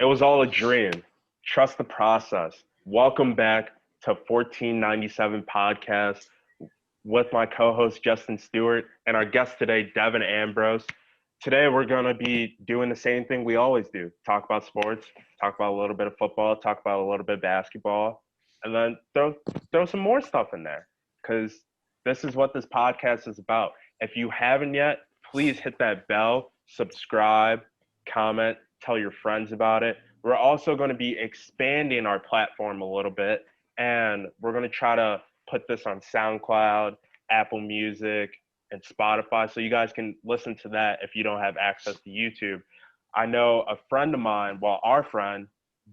It was all a dream. Trust the process. Welcome back to 1497 Podcast with my co-host Justin Stewart and our guest today, Devin Ambrose. Today we're going to be doing the same thing we always do. Talk about sports, talk about a little bit of football, talk about a little bit of basketball, and then throw some more stuff in there cuz this is what this podcast is about. If you haven't yet, please hit that bell, subscribe, comment, tell your friends about it. We're also going to be expanding our platform a little bit, and we're going to try to put this on SoundCloud, Apple Music, and Spotify, so you guys can listen to that if you don't have access to YouTube. I know a friend of mine, well, our friend,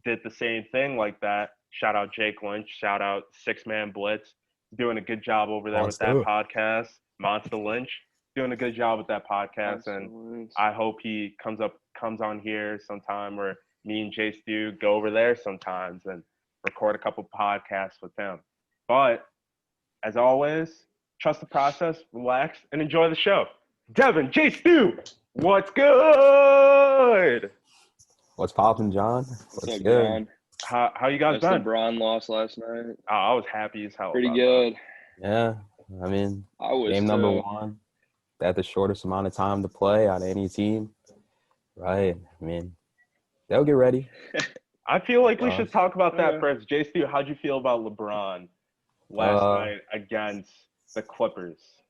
did the same thing like that. Shout out Jake Lynch. Shout out Six Man Blitz. Doing a good job over there with that Monster. podcast. Monster Lynch doing a good job with that podcast, and Excellent. I hope he comes on here sometime, or me and Jay Stu go over there sometimes and record a couple podcasts with him. But as always, trust the process, relax, and enjoy the show. Devin, Jay Stu, what's good? What's poppin', John? What's What's up, good? John? How you guys That's been? LeBron lost last night. Oh, I was happy as hell. Pretty about good. Yeah, I mean, I was game number too. one. They had the shortest amount of time to play out of any team, right? I mean, they'll get ready. that. I feel like we Uh, should talk about that Yeah. first. Jay Stu, how'd you feel about LeBron last night against the Clippers?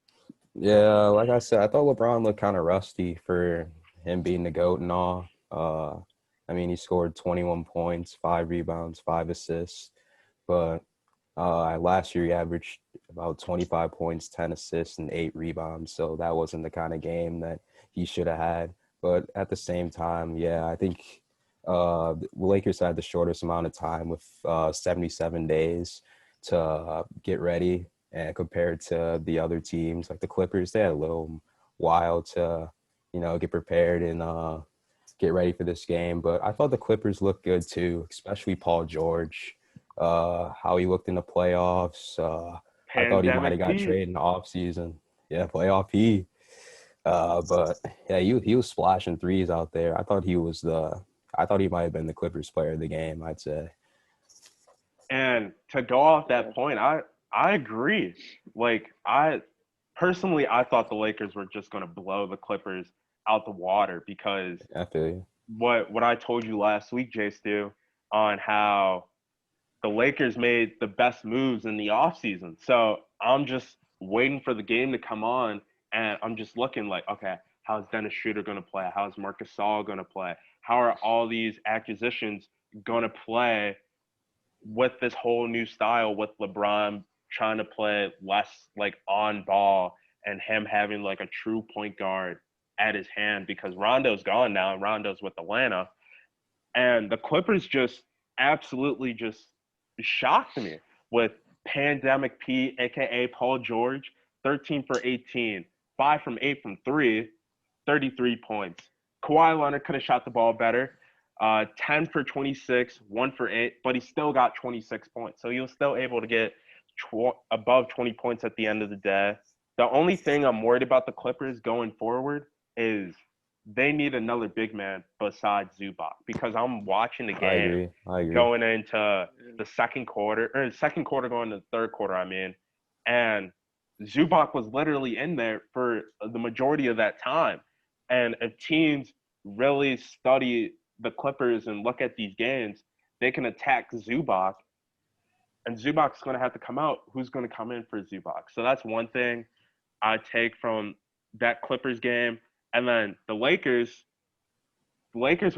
yeah, like I said, I thought LeBron looked kind of rusty for him being the GOAT and all. I mean, he scored 21 points, 5 rebounds, 5 assists, but last year he averaged about 25 points, 10 assists, and 8 rebounds. So that wasn't the kind of game that he should have had. But at the same time, yeah, I think the Lakers had the shortest amount of time with 77 days to get ready. And compared to the other teams, like the Clippers, they had a little while to, get prepared and get ready for this game. But I thought the Clippers looked good too, especially Paul George. How he looked in the playoffs. I thought he might Pandemic have got P. traded in the offseason. Yeah, playoff P. But yeah, he was splashing threes out there. I thought he might have been the Clippers player of the game, I'd say. And to go off Yeah. that point, I agree. Like I personally, I thought the Lakers were just going to blow the Clippers out the water because I feel you. what I told you last week, Jay Stu, on how the Lakers made the best moves in the offseason. So I'm just waiting for the game to come on, and I'm just looking like, okay, how's Dennis Schroeder going to play? How's Marcus Gasol going to play? How are all these acquisitions going to play with this whole new style, with LeBron trying to play less like on ball and him having like a true point guard at his hand because Rondo's gone now and Rondo's with Atlanta. And the Clippers just absolutely just shocked me with Pandemic P, aka Paul George, 13 for 18, 5 from 8 from 3, 33 points. Kawhi Leonard could have shot the ball better. 10 for 26, 1 for 8, but he still got 26 points. So he was still able to get above 20 points at the end of the day. The only thing I'm worried about the Clippers going forward is they need another big man besides Zubac because I'm watching the game I agree. going into the second quarter going to the third quarter, and Zubac was literally in there for the majority of that time. And if teams really study the Clippers and look at these games, they can attack Zubac, and Zubac's going to have to come out. Who's going to come in for Zubac? So that's one thing I take from that Clippers game. And then the Lakers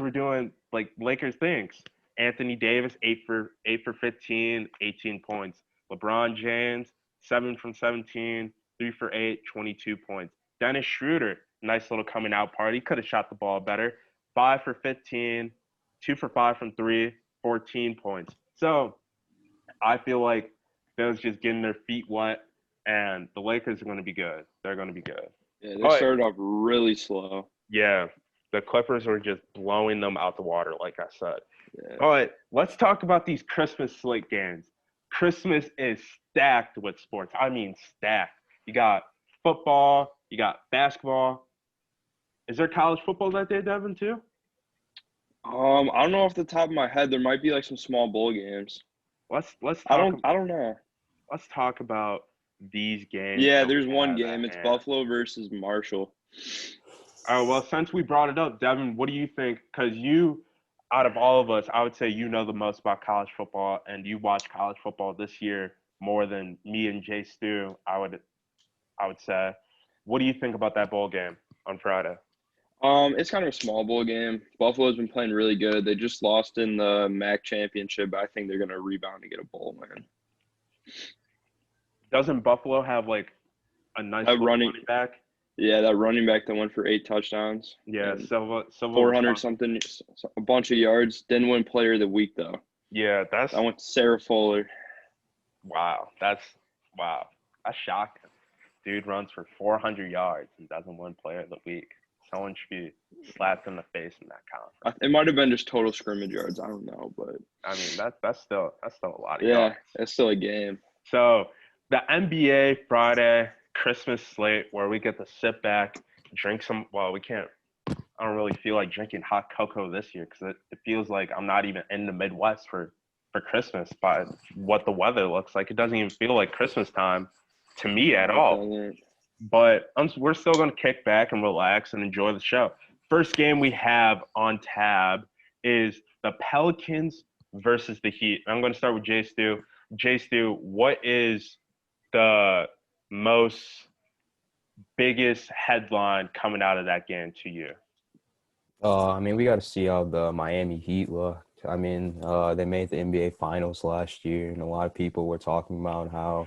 were doing like Lakers things. Anthony Davis, 8 for 15, 18 points. LeBron James, 7 from 17, 3 for 8, 22 points. Dennis Schroeder, nice little coming out party. Could have shot the ball better. 5 for 15, 2 for 5 from 3, 14 points. So I feel like those just getting their feet wet, and the Lakers are going to be good. They're going to be good. Yeah, they But started off really slow. yeah, the Clippers were just blowing them out the water, like I said. Yeah. But let's talk about these Christmas slate games. Christmas is stacked with sports. I mean, stacked. You got football, you got basketball. Is there college football that day, Devin, too? I don't know off the top of my head. There might be like some small bowl games. Let's I talk don't. I don't know. let's talk about these games Yeah, that we there's one have game. at It's hand. Buffalo versus Marshall. Well, since we brought it up, Devin, what do you think? Because you, out of all of us, I would say you know the most about college football, and you watch college football this year more than me and Jay Stu. I would say. What do you think about that bowl game on Friday? It's kind of a small bowl game. Buffalo's been playing really good. They just lost in the MAC championship, but I think they're gonna rebound and get a bowl win. Doesn't Buffalo have like a nice That little running, running back? yeah, that running back that went for 8 touchdowns Yeah, and Silva was 400 something, a bunch of yards. Didn't win Player of the Week though. yeah, that's That went to Sarah Fuller. wow. Wow. That's shocking. Dude runs for 400 yards and doesn't win Player of the Week. Someone should be slapped in the face in that conference. It might have been just total scrimmage yards. I don't know, but I mean, that's still a lot of yeah, yards. it's still a game. So the NBA Friday Christmas slate where we get to sit back, drink some. Well, we can't. I don't really feel like drinking hot cocoa this year because it feels like I'm not even in the Midwest for Christmas. By what the weather looks like, it doesn't even feel like Christmas time to me at No, it all. doesn't. But we're still going to kick back and relax and enjoy the show. First game we have on tab is the Pelicans versus the Heat. I'm going to start with Jay Stu. Jay Stu, what is the most biggest headline coming out of that game to you? I mean, we got to see how the Miami Heat looked. I mean, they made the NBA Finals last year, and a lot of people were talking about how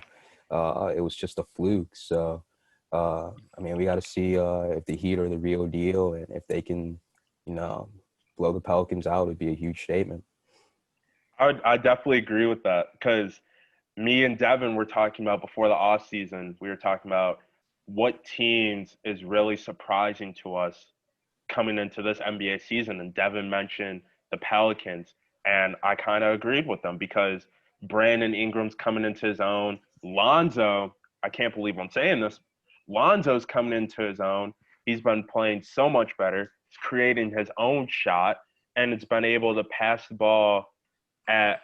it was just a fluke. So, I mean, we got to see if the Heat are the real deal, and if they can, you know, blow the Pelicans out, it'd be a huge statement. I definitely agree with that because me and Devin were talking about before the off season. We were talking about what teams is really surprising to us coming into this NBA season. And Devin mentioned the Pelicans, and I kind of agreed with them because Brandon Ingram's coming into his own. Lonzo, I can't believe I'm saying this. Lonzo's coming into his own. He's been playing so much better. He's creating his own shot, and it's been able to pass the ball at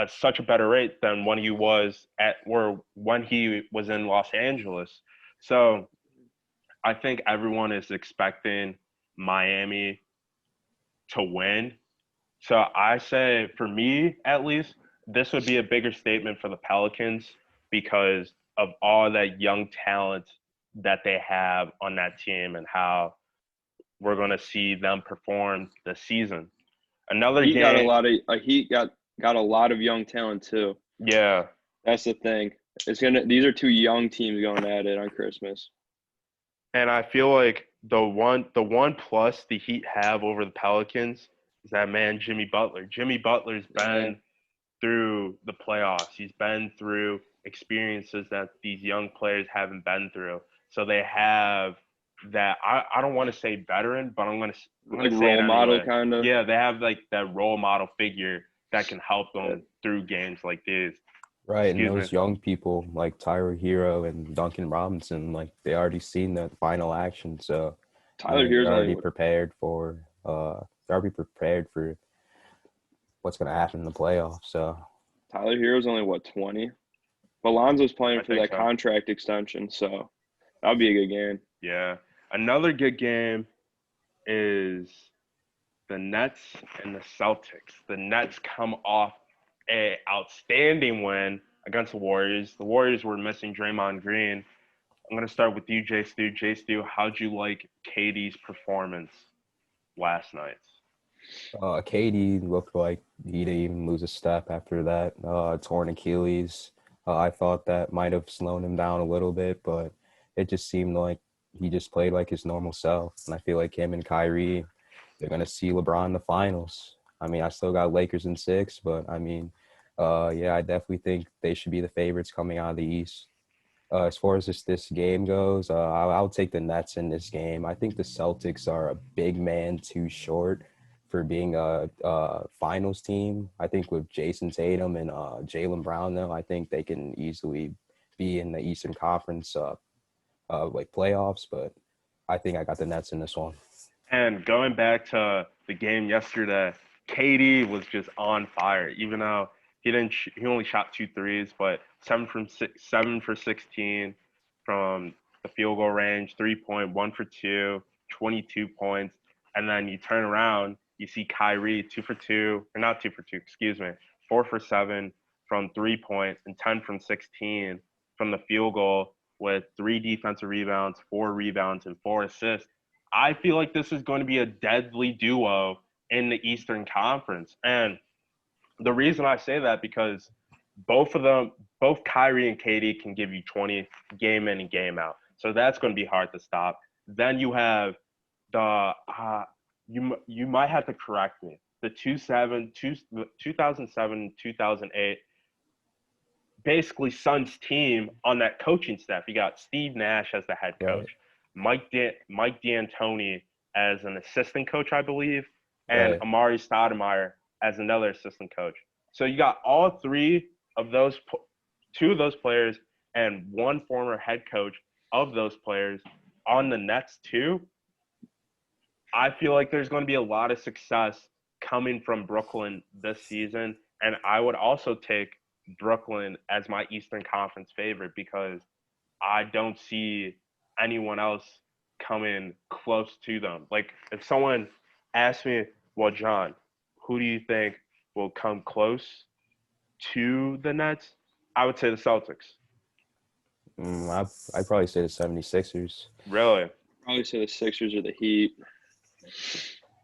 such a better rate than when he was at or when he was in Los Angeles. So I think everyone is expecting Miami to win. So I say, for me at least, this would be a bigger statement for the Pelicans because of all that young talent that they have on that team and how we're going to see them perform this season. Another Heat got a game, lot of Heat got a lot of young talent too. yeah. That's the thing. These are two young teams going at it on Christmas. And I feel like the one plus the Heat have over the Pelicans is that man Jimmy Butler. Jimmy Butler's been through the playoffs. He's been through experiences that these young players haven't been through. So they have that I don't want to say veteran, but I'm gonna Like say it role model anyway. kind of. Yeah, they have like that role model figure that can help them through games like these. Right, and Excuse me. those young people like Tyler Hero and Duncan Robinson, like they already seen the final action, so I Tyler mean Hero's only they're already prepared for what's gonna happen in the playoffs. So Tyler Hero's only what 20. But Lonzo's playing I for think that so. contract extension, so that'll be a good game. Yeah. Another good game is the Nets and the Celtics. The Nets come off a outstanding win against the Warriors. The Warriors were missing Draymond Green. I'm going to start with you, Jay Stu. Jay Stu, how'd you like KD's performance last night? KD looked like he didn't even lose a step after that torn Achilles. I thought that might have slowed him down a little bit, but it just seemed like he just played like his normal self. And I feel like him and Kyrie, they're gonna see LeBron in the finals. I mean, I still got Lakers in 6, but I mean, yeah, I definitely think they should be the favorites coming out of the East. As far as this game goes, I'll take the Nets in this game. I think the Celtics are a big man too short for being a finals team. I think with Jason Tatum and Jaylen Brown, though, I think they can easily be in the Eastern Conference like playoffs. But I think I got the Nets in this one. And going back to the game yesterday, KD was just on fire. Even though he only shot two threes, but 7 for 16 from the field goal range, 3 point, 1 for 2, 22 points. And then you turn around, you see Kyrie 2 for 2, or not 2 for 2, excuse me, 4 for 7 from 3 point and 10 from 16 from the field goal with 3 defensive rebounds, 4 rebounds, and 4 assists. I feel like this is going to be a deadly duo in the Eastern Conference. And the reason I say that because both of them, both Kyrie and KD can give you 20 game in and game out. So that's going to be hard to stop. Then you have the you might have to correct me. The 2007, 2008 basically Suns team on that coaching staff. You got Steve Nash as the head coach, Mike D'Antoni as an assistant coach, I believe, and Amari Stoudemire as another assistant coach. So you got all two of those players and one former head coach of those players on the Nets too. I feel like there's going to be a lot of success coming from Brooklyn this season, and I would also take Brooklyn as my Eastern Conference favorite because I don't see anyone else coming close to them. Like, if someone asked me, well, John, who do you think will come close to the Nets? I would say the Celtics. I'd probably say the 76ers. Really? Probably say the Sixers or the Heat.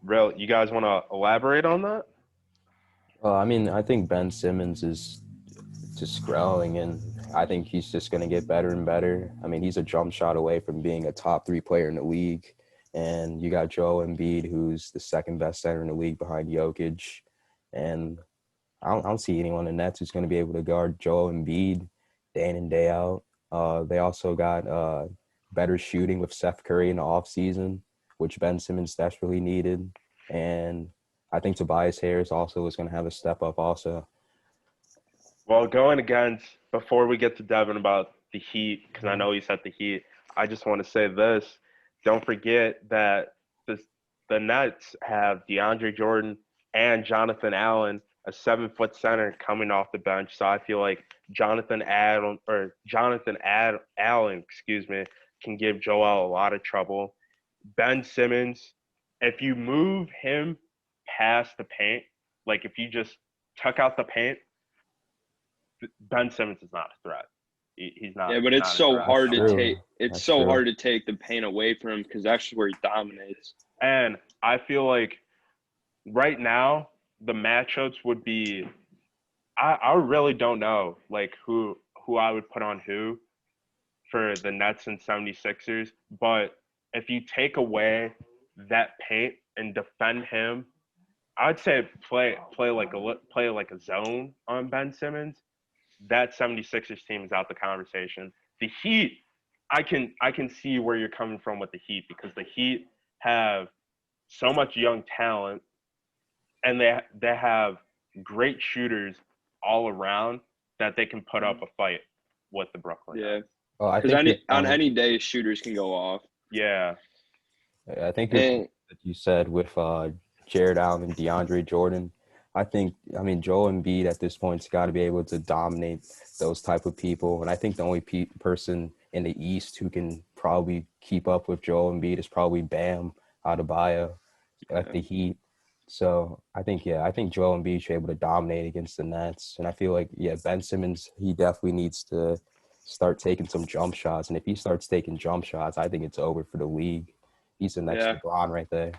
Really? You guys want to elaborate on that? I mean, I think Ben Simmons is just growing, and I think he's just going to get better and better. I mean, he's a jump shot away from being a top 3 player in the league. And you got Joel Embiid, who's the second best center in the league behind Jokic. And I don't see anyone in the Nets who's going to be able to guard Joel Embiid day in and day out. They also got better shooting with Seth Curry in the offseason, which Ben Simmons desperately needed. And I think Tobias Harris also is going to have a step up also. Well, before we get to Devin about the Heat, because I know he said the Heat, I just want to say this. Don't forget that the Nets have DeAndre Jordan and Jonathan Allen, a 7-foot center coming off the bench. So I feel like Jonathan Allen, can give Joel a lot of trouble. Ben Simmons, if you move him past the paint, like if you just tuck out the paint, Ben Simmons is not a threat. He's not. Yeah, but it's so hard to take. It's so hard to take the paint away from him because that's where he dominates. And I feel like right now the matchups would be. I really don't know like who I would put on who for the Nets and 76ers. But if you take away that paint and defend him, I'd say play like a zone on Ben Simmons. That 76ers team is out the conversation. The Heat, I can see where you're coming from with the Heat because the Heat have so much young talent and they have great shooters all around that they can put up a fight with the Brooklyn. Yeah. Well, I Because think on any day, shooters can go off. Yeah. I think that you said with Jared Allen and DeAndre Jordan, Joel Embiid at this point's got to be able to dominate those type of people. And I think the only person in the East who can probably keep up with Joel Embiid is probably Bam Adebayo at the Heat. So I think Joel Embiid should be able to dominate against the Nets. And I feel like, Ben Simmons, he definitely needs to start taking some jump shots. And if he starts taking jump shots, I think it's over for the league. He's the next LeBron right there.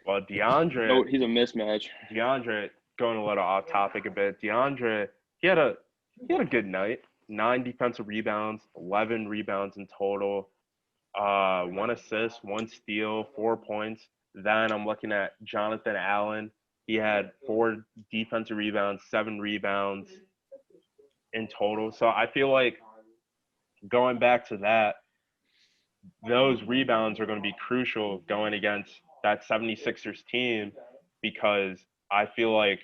Well, DeAndre. He's a mismatch. DeAndre, going a little off topic a bit. DeAndre, he had a good night. 9 defensive rebounds, 11 rebounds in total, 1 assist, 1 steal, 4 points. Then I'm looking at Jonathan Allen. He had 4 defensive rebounds, 7 rebounds in total. So I feel like going back to that, those rebounds are going to be crucial going against that 76ers team because I feel like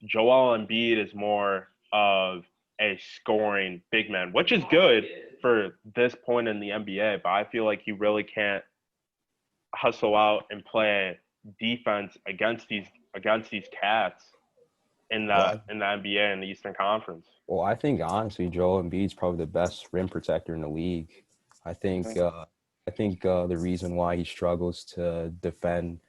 Joel Embiid is more of a scoring big man, which is good for this point in the NBA, but I feel like he really can't hustle out and play defense against these cats in Well, the NBA and the Eastern Conference. Well, I think honestly, Joel Embiid's probably the best rim protector in the league. I think the reason why he struggles to defend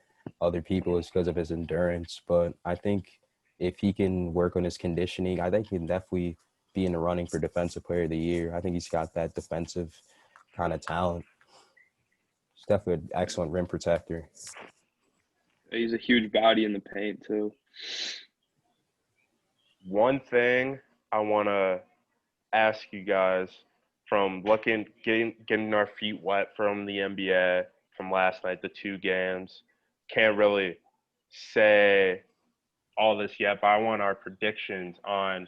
other people is because of his endurance. But I think if he can work on his conditioning, I think he can definitely be in the running for Defensive Player of the Year. I think he's got that defensive kind of talent. He's definitely an excellent rim protector. He's a huge body in the paint too. One thing I want to ask you guys from getting our feet wet from the NBA from last night, the 2 games. Can't really say all this yet, but I want our predictions on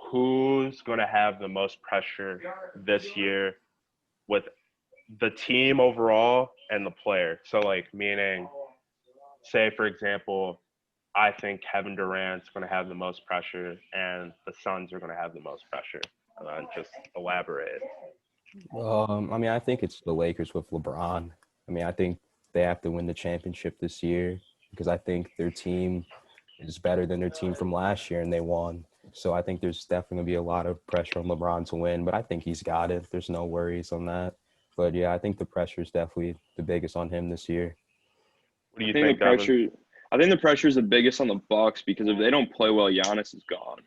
who's going to have the most pressure this year with the team overall and the player. So, like, meaning, say, for example, I think Kevin Durant's going to have the most pressure and the Suns are going to have the most pressure. Just elaborate. I mean, I think it's the Lakers with LeBron. I mean, I think they have to win the championship this year because I think their team is better than their team from last year and they won. So I think there's definitely going to be a lot of pressure on LeBron to win, but I think he's got it. There's no worries on that. But yeah, I think the pressure is definitely the biggest on him this year. What do you think, Devin? I think the pressure is the biggest on the Bucks because if they don't play well, Giannis is gone.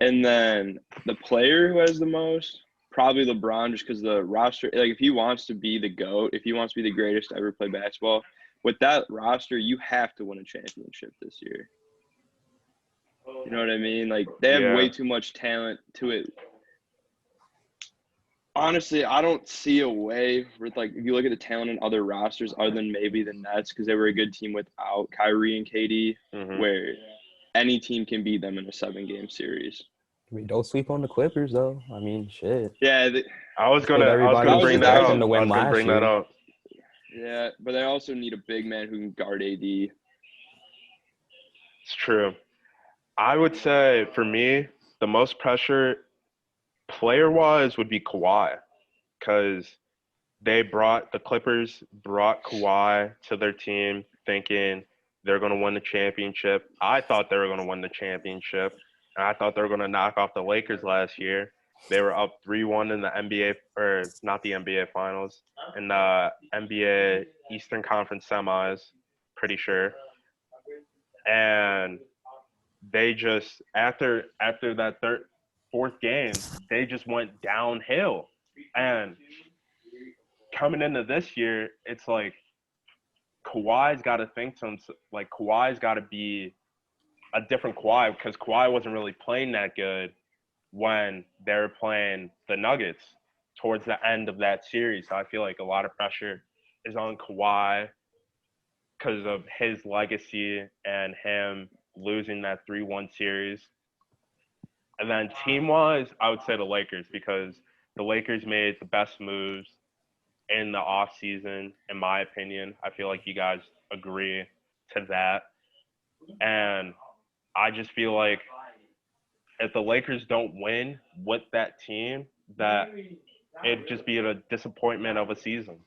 And then the player who has the most, probably LeBron, just because the roster, like if he wants to be the GOAT, if he wants to be the greatest to ever play basketball, with that roster, you have to win a championship this year. You know what I mean? Like they have way too much talent to it. Honestly, I don't see a way with, like, if you look at the talent in other rosters other than maybe the Nets because they were a good team without Kyrie and KD, where any team can beat them in a 7-game series. I mean, don't sleep on the Clippers, though. I mean, shit. Yeah. I was gonna bring that up. Yeah, but they also need a big man who can guard AD. It's true. I would say, for me, the most pressure player-wise would be Kawhi because the Clippers brought Kawhi to their team thinking they're going to win the championship. I thought they were going to win the championship, and I thought they were going to knock off the Lakers last year. They were up 3-1 in the NBA, or not the NBA Finals, in the NBA Eastern Conference semis, pretty sure. And they just, after that fourth game, they just went downhill. And coming into this year, it's like Kawhi's got to think Kawhi's got to be a different Kawhi because Kawhi wasn't really playing that good when they were playing the Nuggets towards the end of that series. So I feel like a lot of pressure is on Kawhi because of his legacy and him losing that 3-1 series. And then team-wise, I would say the Lakers because the Lakers made the best moves in the offseason, in my opinion. I feel like you guys agree to that. And I just feel like if the Lakers don't win with that team, that it'd just be a disappointment of a season.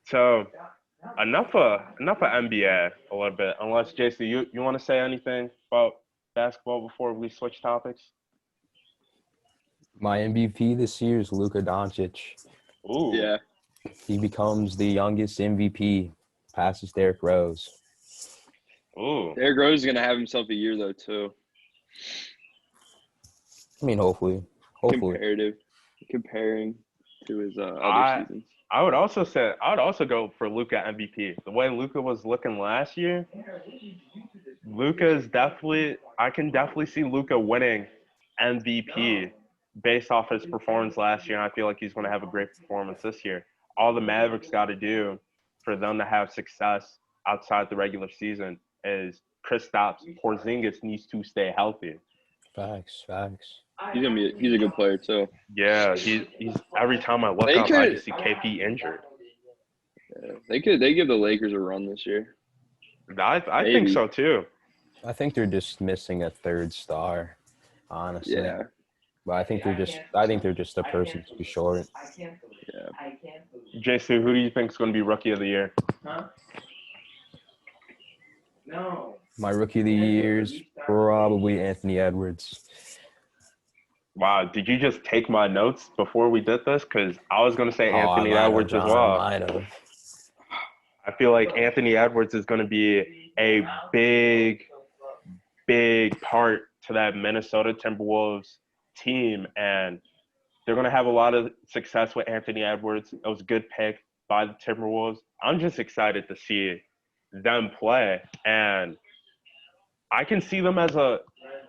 So enough of NBA a little bit. Unless, JC, you want to say anything about basketball before we switch topics? My MVP this year is Luka Doncic. Ooh. Yeah. He becomes the youngest MVP, passes Derrick Rose. Ooh. Derrick Rose is going to have himself a year, though, too. I mean, hopefully. Comparing to his other seasons. I would also go for Luka MVP. The way Luka was looking last year, I can definitely see Luka winning MVP based off his performance last year, and I feel like he's going to have a great performance this year. All the Mavericks got to do for them to have success outside the regular season is Kristaps Porzingis needs to stay healthy. Facts. He's a good player too. Yeah, he's every time I look up, I just see KP injured. Yeah, they give the Lakers a run this year. I think so too. I think they're just missing a third star, honestly. Yeah. But I think they're just a person too short. Yeah. JC, who do you think is going to be Rookie of the Year? My Rookie of the Year is probably Anthony Edwards. Wow, did you just take my notes before we did this? Because I was going to say Anthony Edwards as well. I might have. I feel like Anthony Edwards is going to be a big part to that Minnesota Timberwolves team, and they're going to have a lot of success with Anthony Edwards. It was a good pick by the Timberwolves. I'm just excited to see them play, and I can see them as a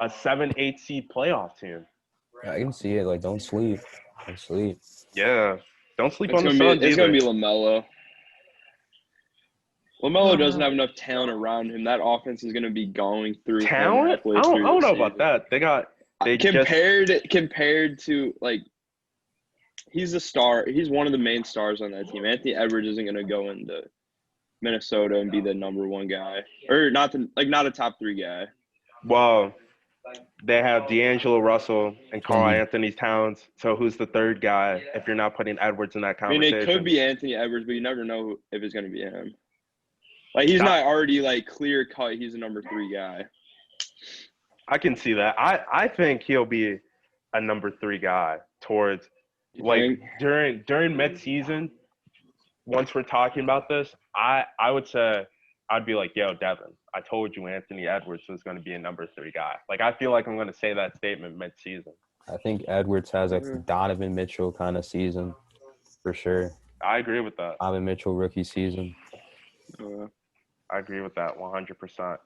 7-8 seed playoff team. I can see it. Like, don't sleep. Don't sleep. Yeah. Don't sleep on the Suns either. It's going to be LaMelo. LaMelo doesn't have enough talent around him. That offense is going to be going through talent. I don't know about that. Compared to, like, he's a star. He's one of the main stars on that team. Anthony Edwards isn't going to go into Minnesota and be the number one guy, or not a top 3 guy. Well, they have D'Angelo Russell and Karl Anthony Towns. So who's the third guy if you're not putting Edwards in that conversation? I mean, it could be Anthony Edwards, but you never know if it's going to be him. Like, he's not already, like, clear cut. He's a number 3 guy. I can see that. I think he'll be a number 3 guy towards, like, during midseason. Once we're talking about this, I would say I'd be like, yo, Devin, I told you Anthony Edwards was going to be a number 3 guy. Like, I feel like I'm going to say that statement midseason. I think Edwards has a Donovan Mitchell kind of season for sure. I agree with that. Donovan Mitchell rookie season. I agree with that 100%.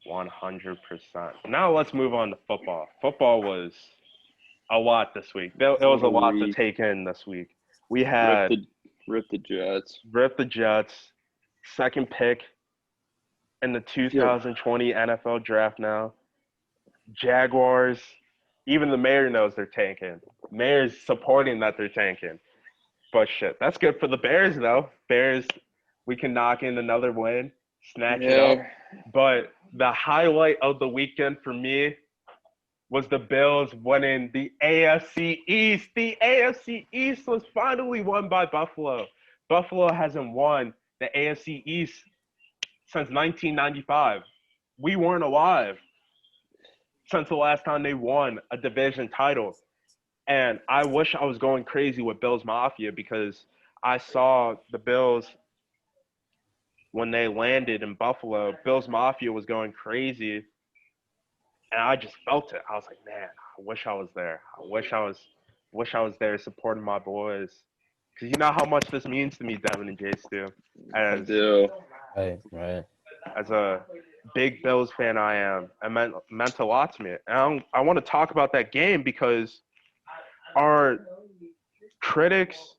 100%. Now let's move on to football. Football was a lot this week. It was a lot to take in this week. We had Rip the Jets. Rip the Jets. Second pick in the 2020 NFL draft now. Jaguars. Even the mayor knows they're tanking. Mayor's supporting that they're tanking. But shit, that's good for the Bears, though. Bears, we can knock in another win, snatch it up. But the highlight of the weekend for me was the Bills winning the AFC East. The AFC East was finally won by Buffalo. Buffalo hasn't won the AFC East since 1995. We weren't alive since the last time they won a division title. And I wish I was going crazy with Bills Mafia because I saw the Bills when they landed in Buffalo. Bills Mafia was going crazy. And I just felt it. I was like, man, I wish I was there. I wish I was there supporting my boys. Because you know how much this means to me, Devin and Jace do. I do. Right. As a big Bills fan I am, it meant a lot to me. And I want to talk about that game because our critics,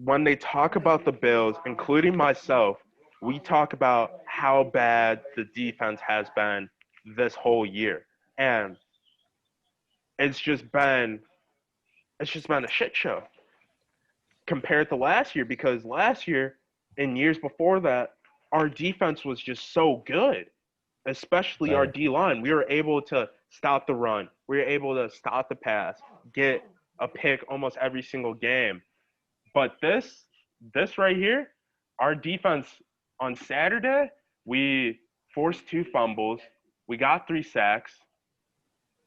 when they talk about the Bills, including myself, we talk about how bad the defense has been this whole year. And it's just been a shit show compared to last year, because last year and years before that, our defense was just so good, especially our D-line. We were able to stop the run. We were able to stop the pass, get a pick almost every single game. But this right here, our defense on Saturday, we forced 2 fumbles. We got 3 sacks.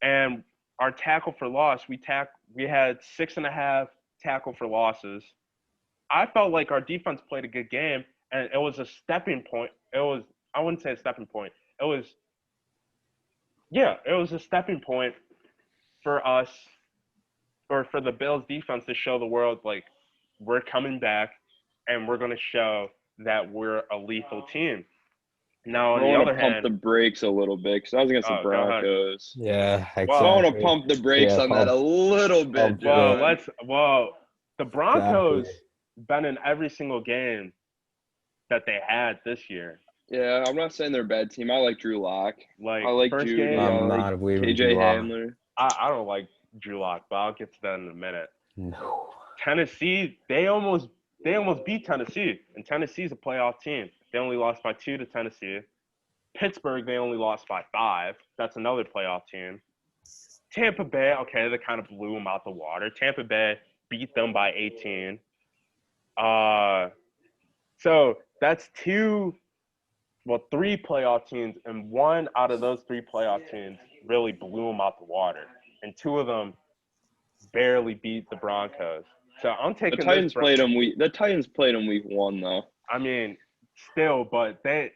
And our tackle for loss, we had 6.5 tackle for losses. I felt like our defense played a good game, and it was a stepping point. I wouldn't say a stepping point. It was a stepping point for us, or for the Bills defense, to show the world, like, we're coming back and we're going to show that we're a lethal team. Now, on the other hand, pump the brakes a little bit because I was against the Broncos. Yeah, exactly. I want to pump the brakes on that a little bit. The Broncos been in every single game that they had this year. Yeah, I'm not saying they're a bad team. I like Drew Lock. I like Judy. Game, I'm not a believer in KJ Drew Lock. Hamler. I don't like Drew Lock, but I'll get to that in a minute. No. Tennessee, they almost beat Tennessee, and Tennessee's a playoff team. They only lost by 2 to Tennessee. Pittsburgh, they only lost by 5. That's another playoff team. Tampa Bay, okay, they kind of blew them out the water. Tampa Bay beat them by 18. So that's three playoff teams, and one out of those three playoff teams really blew them out the water, and two of them barely beat the Broncos. So I'm The taking this. Titans played them The Titans played them week 1 though. I mean, still, but they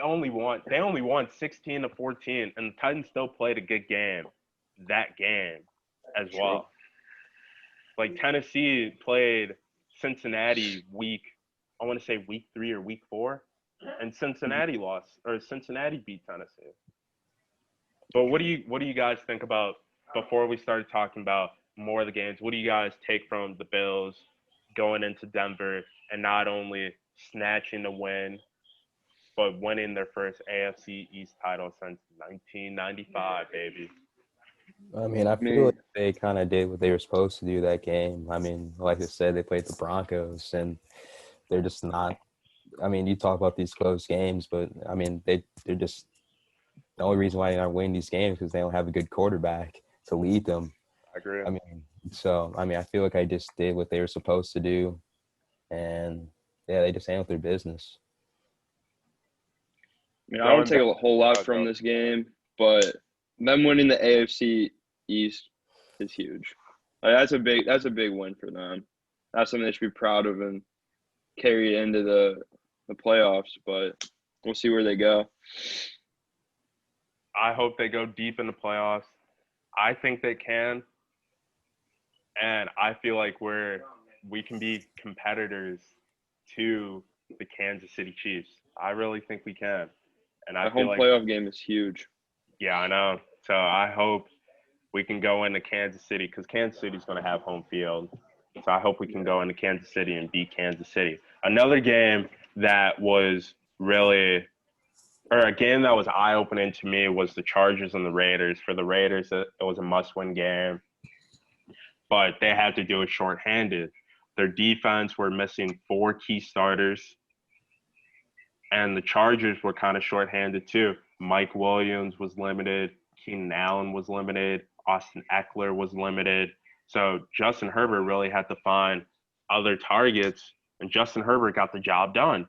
only won 16-14, and the Titans still played a good game that game as well. Like Tennessee played Cincinnati I want to say week 3 or week 4, and Cincinnati lost, or Cincinnati beat Tennessee. But what do you guys think about, before we started talking about more of the games, what do you guys take from the Bills going into Denver and not only snatching a win, but winning their first AFC East title since 1995, baby? I mean, I feel like they kind of did what they were supposed to do that game. I mean, like I said, they played the Broncos, and they're just not – I mean, you talk about these close games, but, I mean, they're just – the only reason why they're not winning these games is because they don't have a good quarterback to lead them. I agree. I mean, I feel like I just did what they were supposed to do, and, yeah, they just handled their business. I mean, I don't take a whole lot from this game, but them winning the AFC East is huge. Like, that's a big win for them. That's something they should be proud of and carry into the playoffs. But we'll see where they go. I hope they go deep in the playoffs. I think they can, and I feel like we can be competitors to the Kansas City Chiefs. I really think we can. And I feel like the home playoff game is huge. Yeah, I know. So I hope we can go into Kansas City, because Kansas City's going to have home field. So I hope we can go into Kansas City and beat Kansas City. Another game that was a game that was eye-opening to me was the Chargers and the Raiders. For the Raiders, it was a must-win game, but they had to do it shorthanded. Their defense were missing 4 key starters, and the Chargers were kind of shorthanded too. Mike Williams was limited. Keenan Allen was limited. Austin Eckler was limited. So Justin Herbert really had to find other targets, and Justin Herbert got the job done.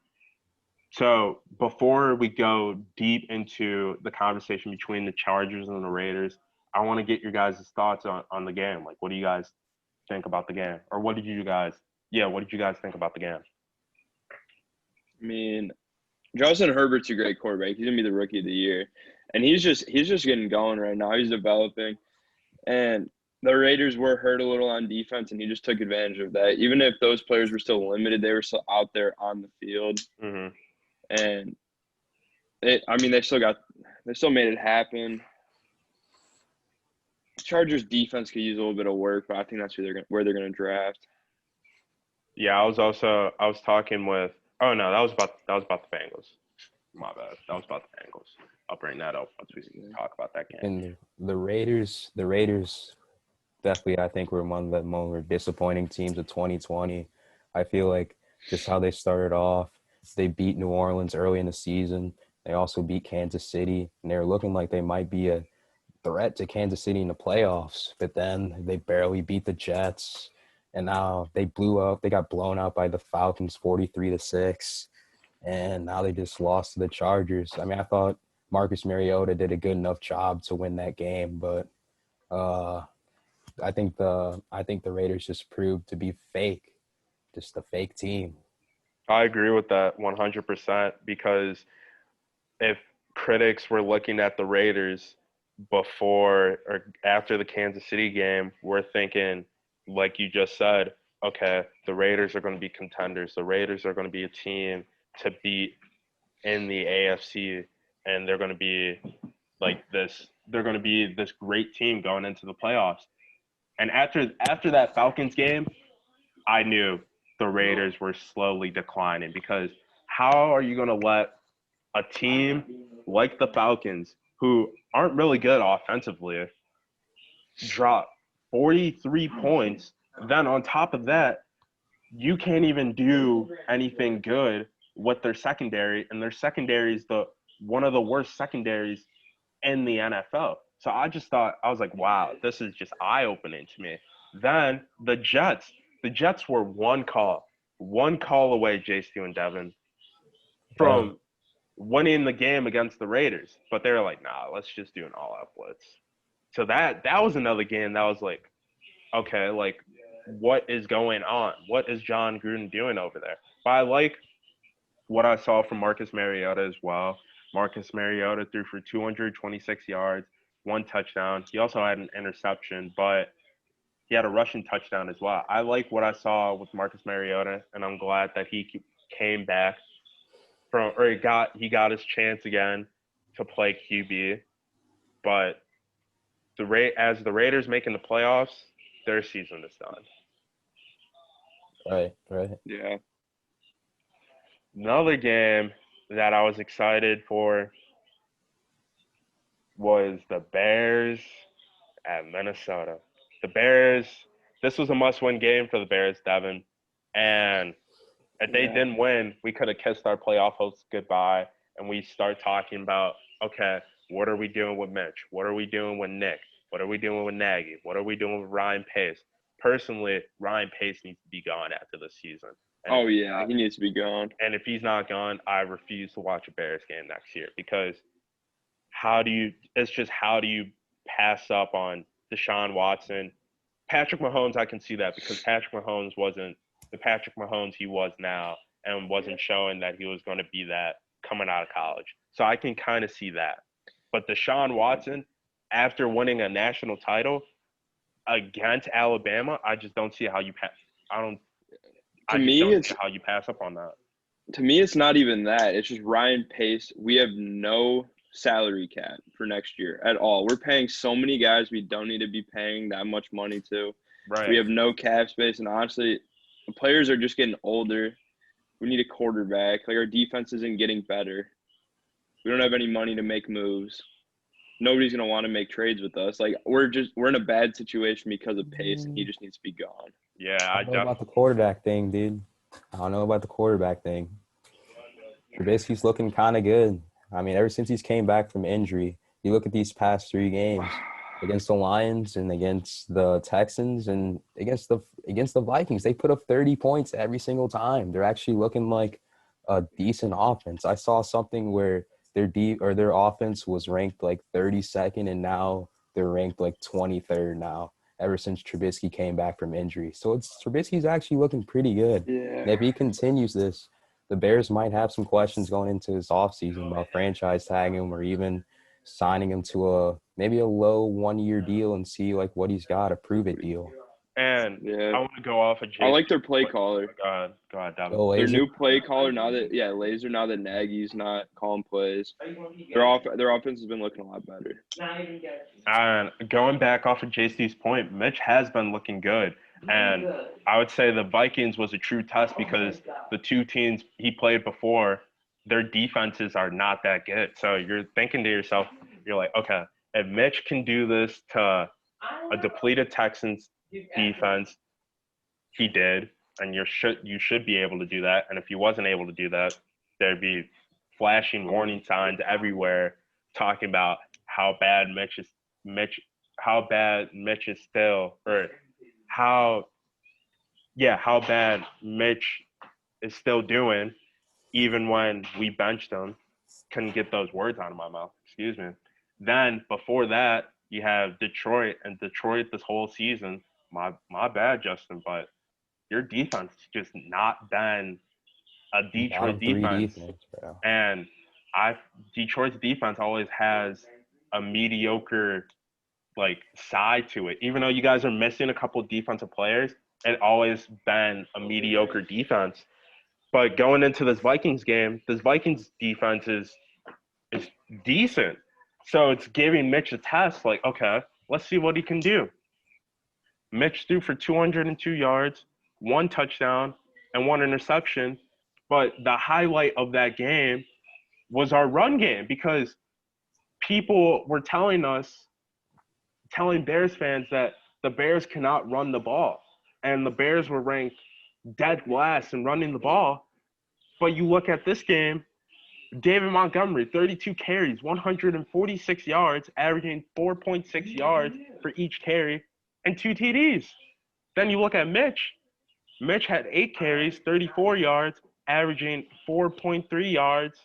So before we go deep into the conversation between the Chargers and the Raiders, I want to get your guys' thoughts on the game. Like, what do you guys think about the game? Or what did you guys think about the game? I mean, Justin Herbert's a great quarterback. He's going to be the rookie of the year. And he's just getting going right now. He's developing. And the Raiders were hurt a little on defense, and he just took advantage of that. Even if those players were still limited, they were still out there on the field. Mm-hmm. And they still made it happen. Chargers defense could use a little bit of work, but I think that's where they're going to draft. Yeah, I was talking with – oh, no, that was about the Bengals. My bad. That was about the Bengals. I'll bring that up once we talk about that game. And the Raiders definitely, I think, were one of the more disappointing teams of 2020. I feel like just how they started off, they beat New Orleans early in the season. They also beat Kansas City, and they were looking like they might be a threat to Kansas City in the playoffs. But then they barely beat the Jets, and now they blew up. They got blown out by the Falcons 43-6, and now they just lost to the Chargers. I mean, I thought Marcus Mariota did a good enough job to win that game, but I think the Raiders just proved to be fake, just a fake team. I agree with that 100%, because if critics were looking at the Raiders before or after the Kansas City game, we're thinking, like you just said, okay, the Raiders are going to be contenders. The Raiders are going to be a team to beat in the AFC, and they're going to be like this. They're going to be this great team going into the playoffs. And after that Falcons game, I knew the Raiders were slowly declining, because how are you going to let a team like the Falcons, who aren't really good offensively, drop 43 points? Then on top of that, you can't even do anything good with their secondary, and their secondary is one of the worst secondaries in the NFL. So I just thought, I was like, wow, this is just eye-opening to me. Then the Jets were one call away, J.Stu and Devin, Right. from winning the game against the Raiders. But they were like, nah, let's just do an all-out blitz. So that was another game that was like, okay, like, what is going on? What is John Gruden doing over there? But I like what I saw from Marcus Mariota as well. Marcus Mariota threw for 226 yards, one touchdown. He also had an interception, but he had a rushing touchdown as well. I like what I saw with Marcus Mariota, and I'm glad that he came back he got his chance again to play QB. But as the Raiders making the playoffs, their season is done. Right. Yeah. Another game that I was excited for was the Bears at Minnesota. The Bears, this was a must-win game for the Bears, Devin. And if they didn't win, we could have kissed our playoff hopes goodbye, and we start talking about, okay, what are we doing with Mitch? What are we doing with Nick? What are we doing with Nagy? What are we doing with Ryan Pace? Personally, Ryan Pace needs to be gone after this season. Oh, yeah, he needs to be gone. And if he's not gone, I refuse to watch a Bears game next year, because how do you pass up on Deshaun Watson? Patrick Mahomes, I can see that, because Patrick Mahomes wasn't the Patrick Mahomes he was now, and wasn't showing that he was going to be that coming out of college. So I can kind of see that. But Deshaun Watson, after winning a national title against Alabama, I just don't see how you pass. To me, see how you pass up on that. To me, it's not even that. It's just Ryan Pace. We have no salary cap for next year at all. We're paying so many guys we don't need to be paying that much money to. Right. We have no cap space, and honestly, the players are just getting older. We need a quarterback. Like, our defense isn't getting better. We don't have any money to make moves. Nobody's gonna want to make trades with us. Like, we're in a bad situation because of Pace, and he just needs to be gone. Yeah, I don't know about the quarterback thing, dude. Trubisky's looking kind of good. I mean, ever since he's came back from injury, you look at these past 3 games against the Lions and against the Texans and against the Vikings, they put up 30 points every single time. They're actually looking like a decent offense. I saw something where their offense was ranked like 32nd, and now they're ranked like 23rd now, ever since Trubisky came back from injury. So Trubisky's actually looking pretty good. Yeah. And if he continues this, the Bears might have some questions going into this offseason about franchise tagging him, or even signing him to maybe a low 1-year deal and see like what he's got, a prove-it deal. And I want to go off of I like their play caller. Go ahead, Devin. Their new play caller now that Nagy's not calling plays. Their offense has been looking a lot better. And going back off of JC's point, Mitch has been looking good. And I would say the Vikings was a true test, because the 2 teams he played before, their defenses are not that good. So you're thinking to yourself, you're like, okay, if Mitch can do this to a depleted Texans defense, he did, and you should be able to do that. And if he wasn't able to do that, there'd be flashing warning signs everywhere talking about how bad Mitch is still doing, even when we benched him. Couldn't get those words out of my mouth. Excuse me. Then before that, you have Detroit, and Detroit this whole season. My bad, Justin, but your defense has just not been a Detroit defense. And Detroit's defense always has a mediocre side to it. Even though you guys are missing a couple of defensive players, it's always been a mediocre defense. But going into this Vikings game, this Vikings defense is decent. So it's giving Mitch a test, like, okay, let's see what he can do. Mitch threw for 202 yards, 1 touchdown, and 1 interception. But the highlight of that game was our run game, because people were telling Bears fans that the Bears cannot run the ball. And the Bears were ranked dead last in running the ball. But you look at this game, David Montgomery, 32 carries, 146 yards, averaging 4.6 yards for each carry, and 2 TDs. Then you look at Mitch. Mitch had 8 carries, 34 yards, averaging 4.3 yards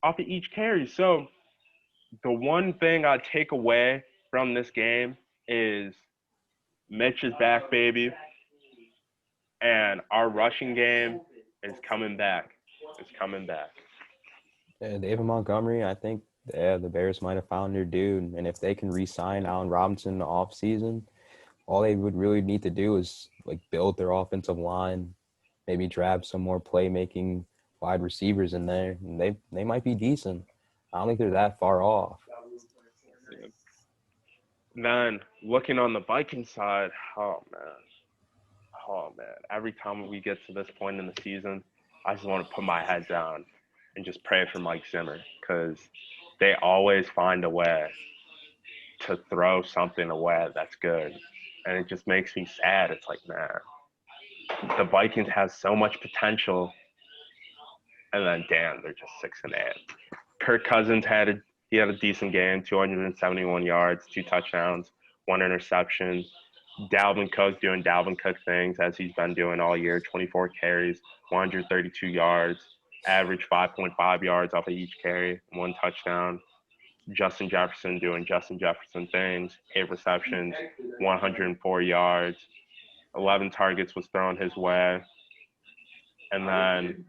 off of each carry. So the one thing I take away from this game is Mitch is back, baby, and our rushing game is coming back. It's coming back. Yeah, David Montgomery, I think the Bears might have found their dude. And if they can re-sign Allen Robinson in the offseason, all they would really need to do is like build their offensive line, maybe draft some more playmaking wide receivers in there, and they might be decent. I don't think they're that far off. Then looking on the Viking side, oh man, every time we get to this point in the season, I just want to put my head down and just pray for Mike Zimmer because they always find a way to throw something away that's good. And it just makes me sad. It's like, man, the Vikings have so much potential, and then damn, they're just 6-8. Kirk Cousins had a decent game, 271 yards, 2 touchdowns, 1 interception. Dalvin Cook doing Dalvin Cook things as he's been doing all year, 24 carries, 132 yards, average 5.5 yards off of each carry, 1 touchdown. Justin Jefferson doing Justin Jefferson things, 8 receptions, 104 yards, 11 targets was thrown his way. And then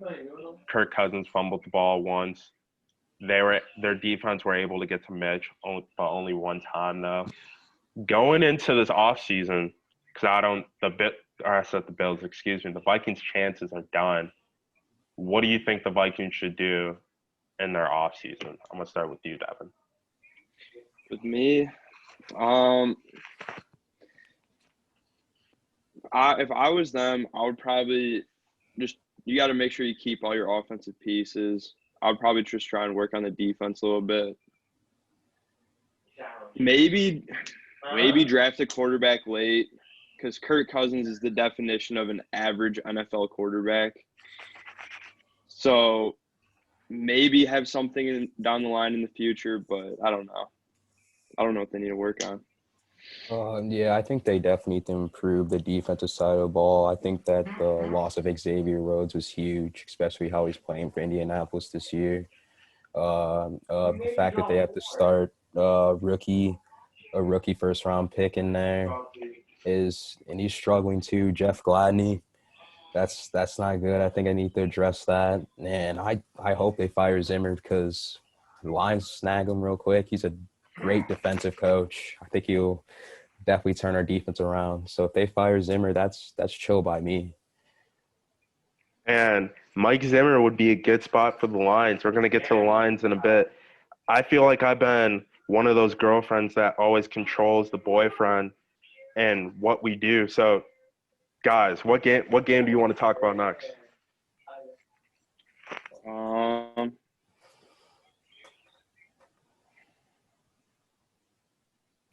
Kirk Cousins fumbled the ball once. Their defense were able to get to Mitch, but only one time though. Going into this offseason, because the Bills, excuse me, the Vikings' chances are done. What do you think the Vikings should do in their offseason? I'm gonna start with you, Devin. With me, if I was them, I would probably you got to make sure you keep all your offensive pieces. I would probably just try and work on the defense a little bit. Maybe draft a quarterback late because Kirk Cousins is the definition of an average NFL quarterback. So maybe have something down the line in the future, but I don't know. I don't know what they need to work on. Yeah, I think they definitely need to improve the defensive side of the ball. I think that the loss of Xavier Rhodes was huge, especially how he's playing for Indianapolis this year. The fact that they have to start a rookie first-round pick in there and he's struggling too. Jeff Gladney, that's not good. I think I need to address that. And I hope they fire Zimmer because the Lions snag him real quick. He's a great defensive coach. I think he'll definitely turn our defense around. So if they fire Zimmer, that's chill by me. And Mike Zimmer would be a good spot for the Lions. We're going to get to the Lions in a bit. I feel like I've been one of those girlfriends that always controls the boyfriend and what we do. So, guys, what game do you want to talk about next?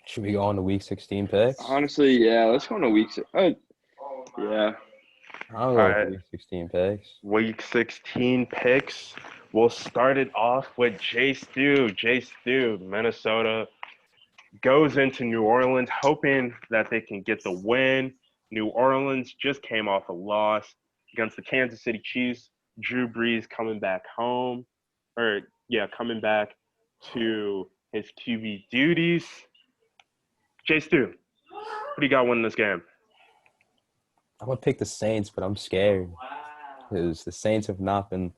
Should we go on to Week 16 picks? Honestly, yeah. Let's go on to Week 16. Yeah. I'll go with Week 16 picks. Week 16 picks. We'll start it off with Jay Stu. Jay Stu, Minnesota, goes into New Orleans hoping that they can get the win. New Orleans just came off a loss against the Kansas City Chiefs. Drew Brees coming back to his QB duties. Jay Stu, what do you got winning this game? I would pick the Saints, but I'm scared because the Saints have not been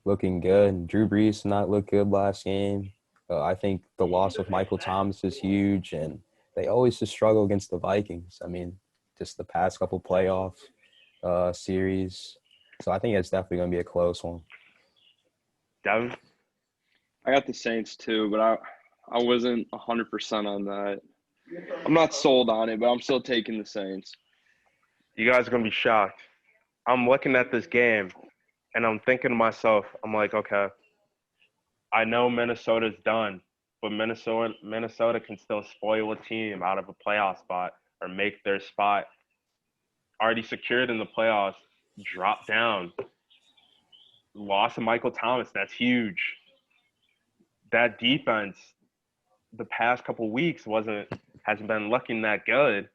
looking good. Drew Brees not looked good last game. I think the loss of Michael Thomas is huge, and they always just struggle against the Vikings. I mean, just the past couple playoff series. So I think it's definitely going to be a close one. Devin? I got the Saints too, but I wasn't 100% on that. I'm not sold on it, but I'm still taking the Saints. You guys are going to be shocked. I'm looking at this game, and I'm thinking to myself, I'm like, okay, I know Minnesota's done, but Minnesota can still spoil a team out of a playoff spot or make their spot already secured in the playoffs drop down. loss of Michael Thomas. That's huge. That defense the past couple weeks hasn't been looking that good.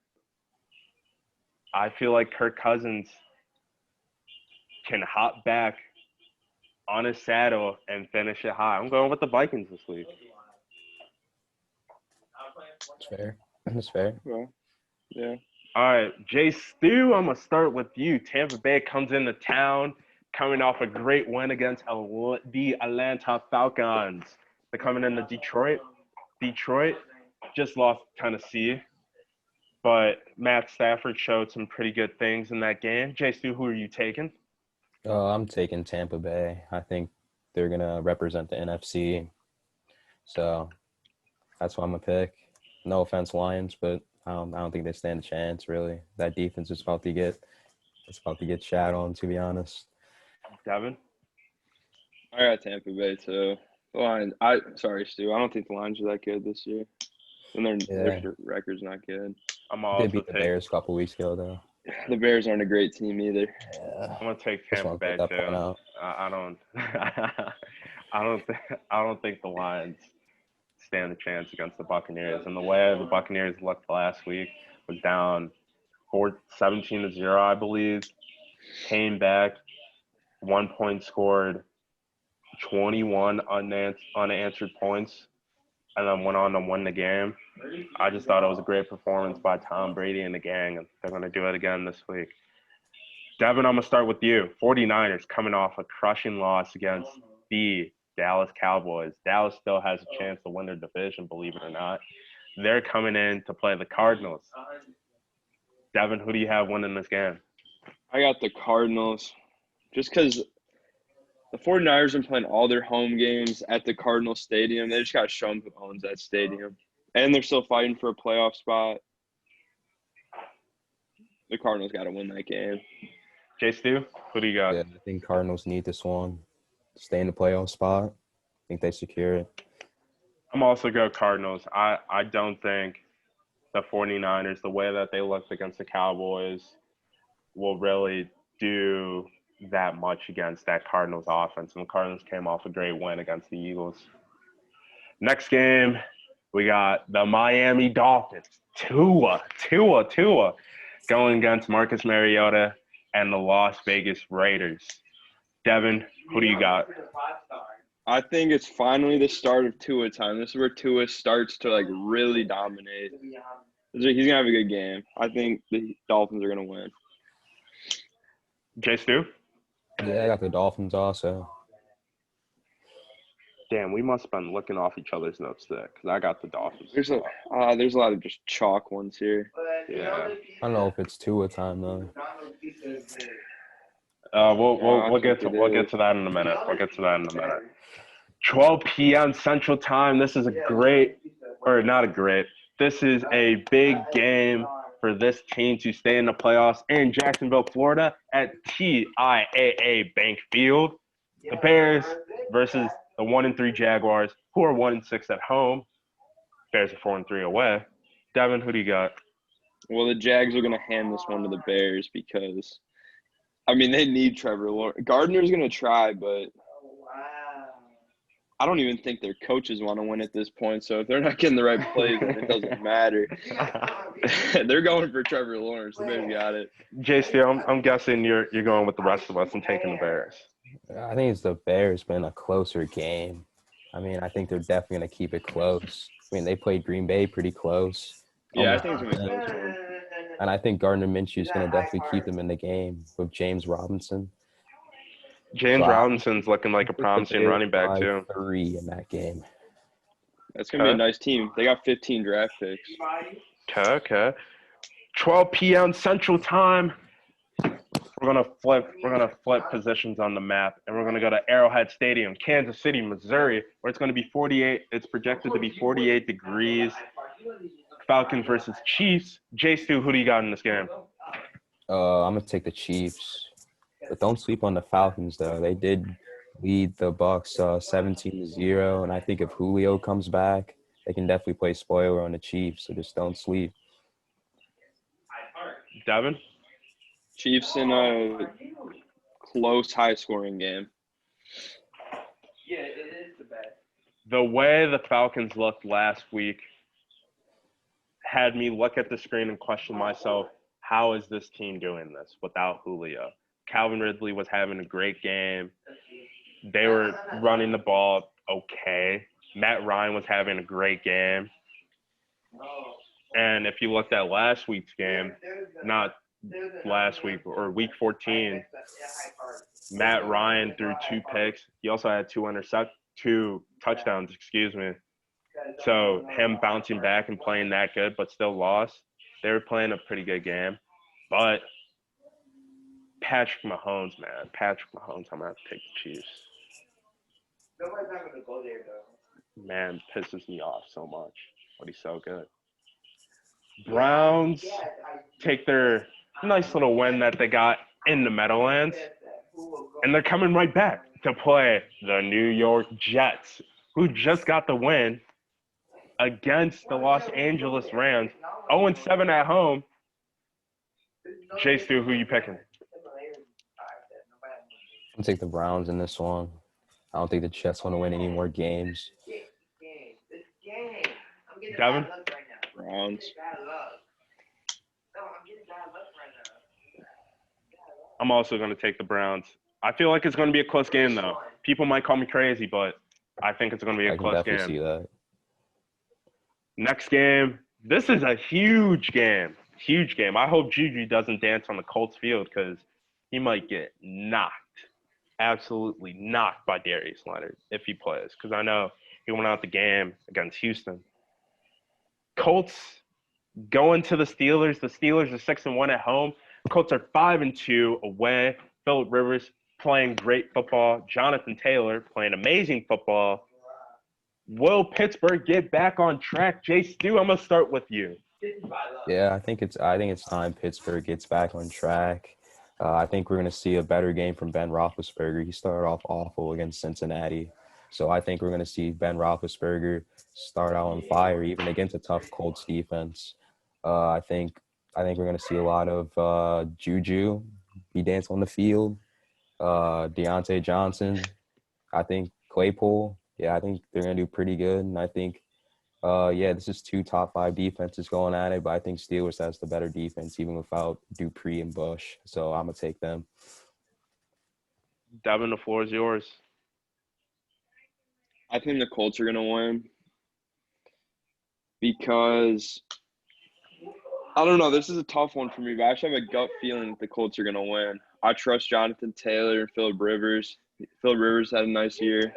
I feel like Kirk Cousins can hop back on his saddle and finish it high. I'm going with the Vikings this week. It's fair. It's fair. Well, yeah. All right, Jay Stu, I'm going to start with you. Tampa Bay comes into town coming off a great win against the Atlanta Falcons. They're coming into Detroit. Detroit just lost Tennessee, but Matt Stafford showed some pretty good things in that game. Jay Stu, who are you taking? I'm taking Tampa Bay. I think they're going to represent the NFC. So that's what I'm going to pick. No offense, Lions, but I don't think they stand a chance, really. That defense is about to get shat on, to be honest. Devin? I got Tampa Bay too. The Lions. Sorry, Stu. I don't think the Lions are that good this year, and their record's not good. They beat the Bears a couple weeks ago, though. The Bears aren't a great team either. Yeah. I'm gonna take Tampa Bay too. I don't. I don't think the Lions stand a chance against the Buccaneers. And the way the Buccaneers looked last week was down 17-0, I believe. Came back, 1 point scored, 21 unanswered points, and then went on to win the game. I just thought it was a great performance by Tom Brady and the gang, and they're going to do it again this week. Devin, I'm going to start with you. 49ers coming off a crushing loss against the Dallas Cowboys. Dallas still has a chance to win their division, believe it or not. They're coming in to play the Cardinals. Devin, who do you have winning this game? I got the Cardinals just because the 49ers have been playing all their home games at the Cardinal Stadium. They just got to show them who owns that stadium. And they're still fighting for a playoff spot. The Cardinals got to win that game. Jay Stu, who do you got? Yeah, I think Cardinals need this one. Stay in the playoff spot. I think they secure it. I'm also go Cardinals. I don't think the 49ers, the way that they looked against the Cowboys, will really do that much against that Cardinals offense. And the Cardinals came off a great win against the Eagles. Next game, we got the Miami Dolphins. Tua, going against Marcus Mariota and the Las Vegas Raiders. Devin, who do you got? I think it's finally the start of Tua time. This is where Tua starts to really dominate. He's gonna have a good game. I think the Dolphins are gonna win. Jay Stu? Yeah, I got the Dolphins also. Damn, we must have been looking off each other's notes there because I got the Dolphins. There's a lot of just chalk ones here. Yeah. I don't know if it's Tua time though. We'll get to that in a minute. 12 p.m. Central Time. This is This is a big game for this team to stay in the playoffs in Jacksonville, Florida at TIAA Bank Field. The Bears versus the 1-3 Jaguars, who are 1-6 at home. Bears are 4-3 away. Devin, who do you got? Well, the Jags are going to hand this one to the Bears because, they need Trevor Lawrence. Gardner's going to try, but I don't even think their coaches want to win at this point. So if they're not getting the right plays, then it doesn't matter. They're going for Trevor Lawrence. The Bears got it. JC, I'm guessing you're going with the rest of us and taking the Bears. I think it's the Bears, been a closer game. I think they're definitely going to keep it close. They played Green Bay pretty close. Yeah, I think it's going to be a close one. And I think Gardner Minshew is going to definitely keep them in the game with James Robinson. Robinson's looking like a promising running back, too. 3 in that game. That's going to be a nice team. They got 15 draft picks. Okay. 12 p.m. Central Time. We're gonna flip positions on the map, and we're gonna go to Arrowhead Stadium, Kansas City, Missouri, where it's gonna be 48. It's projected to be 48 degrees. Falcons versus Chiefs. Jay Stu, who do you got in this game? I'm gonna take the Chiefs, but don't sleep on the Falcons though. They did lead the Bucs 17-0, and I think if Julio comes back, they can definitely play spoiler on the Chiefs. So just don't sleep. Devin? Chiefs in a close, high-scoring game. Yeah, it is the best. The way the Falcons looked last week had me look at the screen and question myself, how is this team doing this without Julio? Calvin Ridley was having a great game. They were running the ball okay. Matt Ryan was having a great game. And if you looked at last week's game, not last week or week 14, Matt Ryan threw 2 picks. He also had 2 touchdowns, So him bouncing back and playing that good but still lost, they were playing a pretty good game. But Patrick Mahomes, I'm going to have to take the Chiefs. Nobody's not going to go there, though. Man, pisses me off so much, but he's so good. Browns take their nice little win that they got in the Meadowlands, and they're coming right back to play the New York Jets, who just got the win against the Los Angeles Rams. 0-7 at home. Jay Stu, who you picking? I'll take the Browns in this one. I don't think the Jets want to win any more games. Devin? Browns. I'm also going to take the Browns. I feel like it's going to be a close game, though. People might call me crazy, but I think it's going to be a close game. I can definitely see that. Next game. This is a huge game. Huge game. I hope Juju doesn't dance on the Colts field because he might get knocked. Absolutely knocked by Darius Leonard if he plays, because I know he went out the game against Houston. Colts going to the Steelers. The Steelers are 6-1 at home. Colts are 5-2 away. Phillip Rivers playing great football. Jonathan Taylor playing amazing football. Will Pittsburgh get back on track? Jay Stu, I'm gonna start with you. Yeah, I think it's time Pittsburgh gets back on track. I think we're going to see a better game from Ben Roethlisberger. He started off awful against Cincinnati. So I think we're going to see Ben Roethlisberger start out on fire, even against a tough Colts defense. I think we're going to see a lot of Juju be dancing on the field. Deontay Johnson. I think Claypool. Yeah, I think they're going to do pretty good. And I think, this is 2 top 5 defenses going at it, but I think Steelers has the better defense even without Dupree and Bush. So I'm going to take them. Devin, the floor is yours. I think the Colts are going to win because, I don't know, this is a tough one for me, but I actually have a gut feeling that the Colts are going to win. I trust Jonathan Taylor and Phillip Rivers. Phillip Rivers had a nice year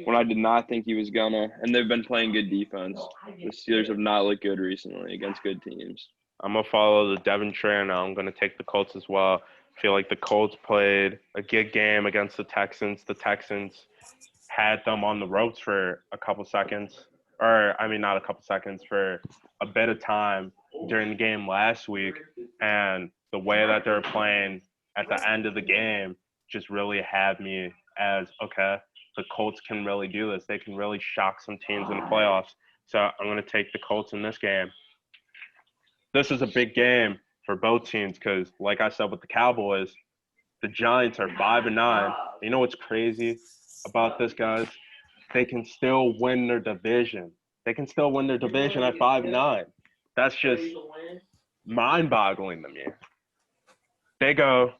when I did not think he was gonna, and they've been playing good defense. The Steelers have not looked good recently against good teams. I'm going to follow the Devin train. I'm going to take the Colts as well. I feel like the Colts played a good game against the Texans. The Texans had them on the ropes for a couple seconds. Not a couple seconds, for a bit of time during the game last week. And the way that they're playing at the end of the game just really had me as, okay, the Colts can really do this. They can really shock some teams in the playoffs. So I'm going to take the Colts in this game. This is a big game for both teams because, like I said with the Cowboys, the Giants are 5-9. You know what's crazy about this, guys? They can still win their division. They can still win their division at 5-9. That's just mind-boggling to me. They go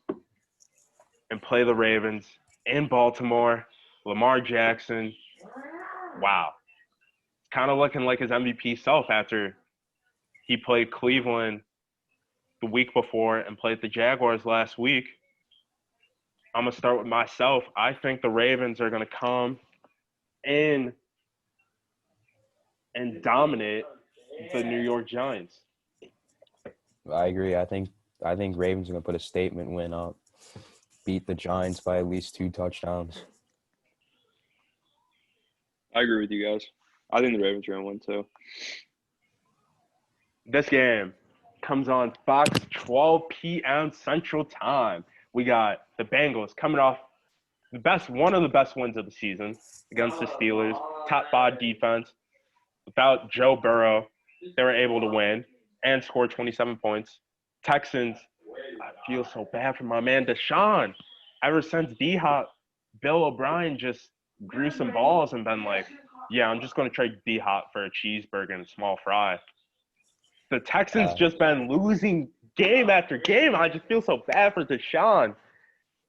and play the Ravens in Baltimore. Lamar Jackson, wow. Kind of looking like his MVP self after he played Cleveland the week before and played the Jaguars last week. I'm going to start with myself. I think the Ravens are going to come in and dominate the New York Giants. I agree. I think Ravens are going to put a statement win up, beat the Giants by at least 2 touchdowns. I agree with you guys. I think the Ravens are going to win too. This game comes on Fox 12 p.m. Central Time. We got the Bengals coming off one of the best wins of the season against the Steelers. Top 5 defense. Without Joe Burrow, they were able to win and score 27 points. Texans, I feel so bad for my man Deshaun. ever since D-Hop, Bill O'Brien just grew some balls and been like, yeah, I'm just going to trade D-Hop for a cheeseburger and a small fry. The Texans just been losing game after game. I just feel so bad for Deshaun.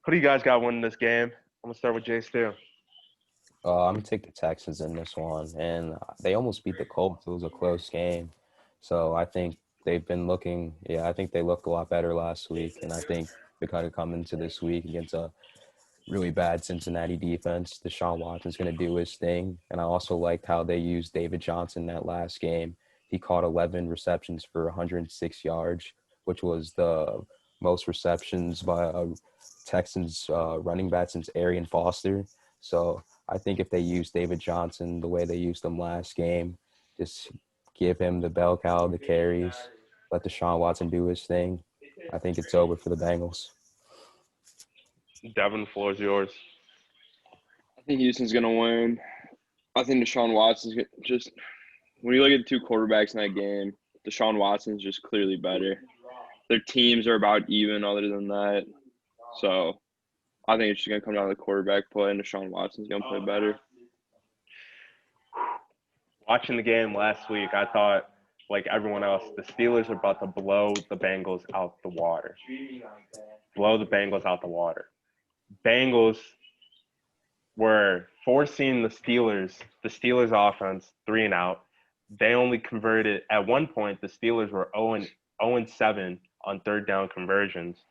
Who do you guys got winning this game? I'm going to start with Jay Stu. I'm gonna take the Texans in this one, and they almost beat the Colts. It was a close game, so I think they've been looking. Yeah, I think they looked a lot better last week, and I think they kind of come into this week against a really bad Cincinnati defense. Deshaun Watson's gonna do his thing, and I also liked how they used David Johnson that last game. He caught 11 receptions for 106 yards, which was the most receptions by a Texans running back since Arian Foster. So I think if they use David Johnson the way they used him last game, just give him the bell cow, the carries, let Deshaun Watson do his thing, I think it's over for the Bengals. Devin, the floor is yours. I think Houston's going to win. I think Deshaun Watson's just – when you look at the two quarterbacks in that game, Deshaun Watson's just clearly better. Their teams are about even other than that. So I think it's just going to come down to the quarterback play, and Deshaun Watson's going to play better. Watching the game last week, I thought, like everyone else, the Steelers are about to blow the Bengals out the water. Blow the Bengals out the water. Bengals were forcing the Steelers offense 3 and out. They only converted – at one point, the Steelers were 0-7 on third down conversions.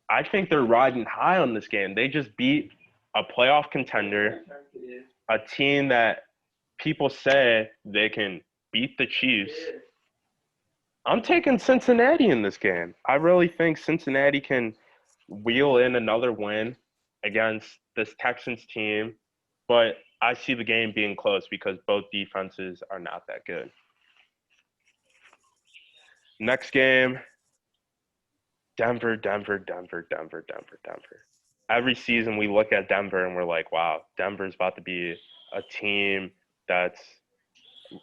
I think they're riding high on this game. They just beat a playoff contender, a team that people say they can beat the Chiefs. I'm taking Cincinnati in this game. I really think Cincinnati can wheel in another win against this Texans team, but I see the game being close because both defenses are not that good. Next game, Denver. Every season we look at Denver and we're like, wow, Denver's about to be a team that's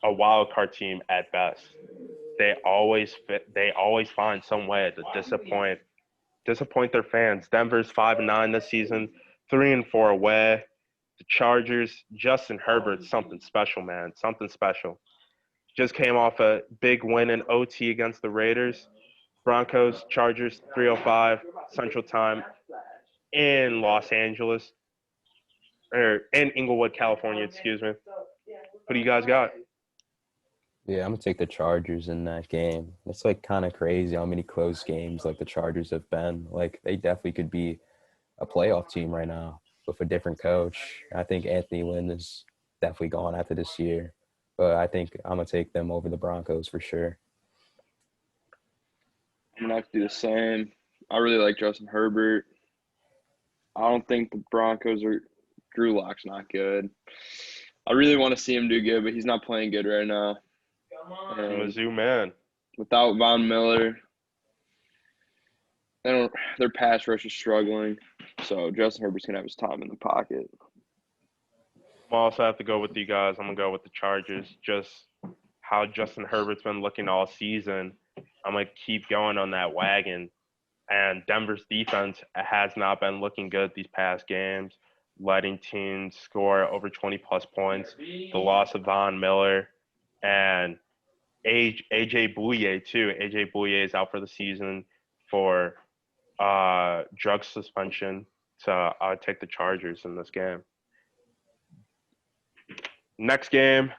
a wild card team at best. They always find some way to disappoint their fans. Denver's 5-9 this season, 3-4 away. The Chargers, Justin Herbert, something special, man. Something special. Just came off a big win in OT against the Raiders. Broncos, Chargers, 3:05 Central Time in Los Angeles. Or in Inglewood, California, excuse me. What do you guys got? Yeah, I'm going to take the Chargers in that game. It's like kind of crazy how many close games like the Chargers have been. Like they definitely could be a playoff team right now with a different coach. I think Anthony Lynn is definitely gone after this year. But I think I'm going to take them over the Broncos for sure. I'm going to have to do the same. I really like Justin Herbert. I don't think the Broncos are – Drew Lock's not good. I really want to see him do good, but he's not playing good right now. Mizzou man. Without Von Miller, their pass rush is struggling. So Justin Herbert's going to have his time in the pocket. I also have to go with you guys. I'm going to go with the Chargers. Just how Justin Herbert's been looking all season. I'm going to keep going on that wagon. And Denver's defense has not been looking good these past games, letting teams score over 20-plus points. The loss of Von Miller and AJ Bouye, too. AJ Bouye is out for the season for drug suspension. So I'll take the Chargers in this game. Next game,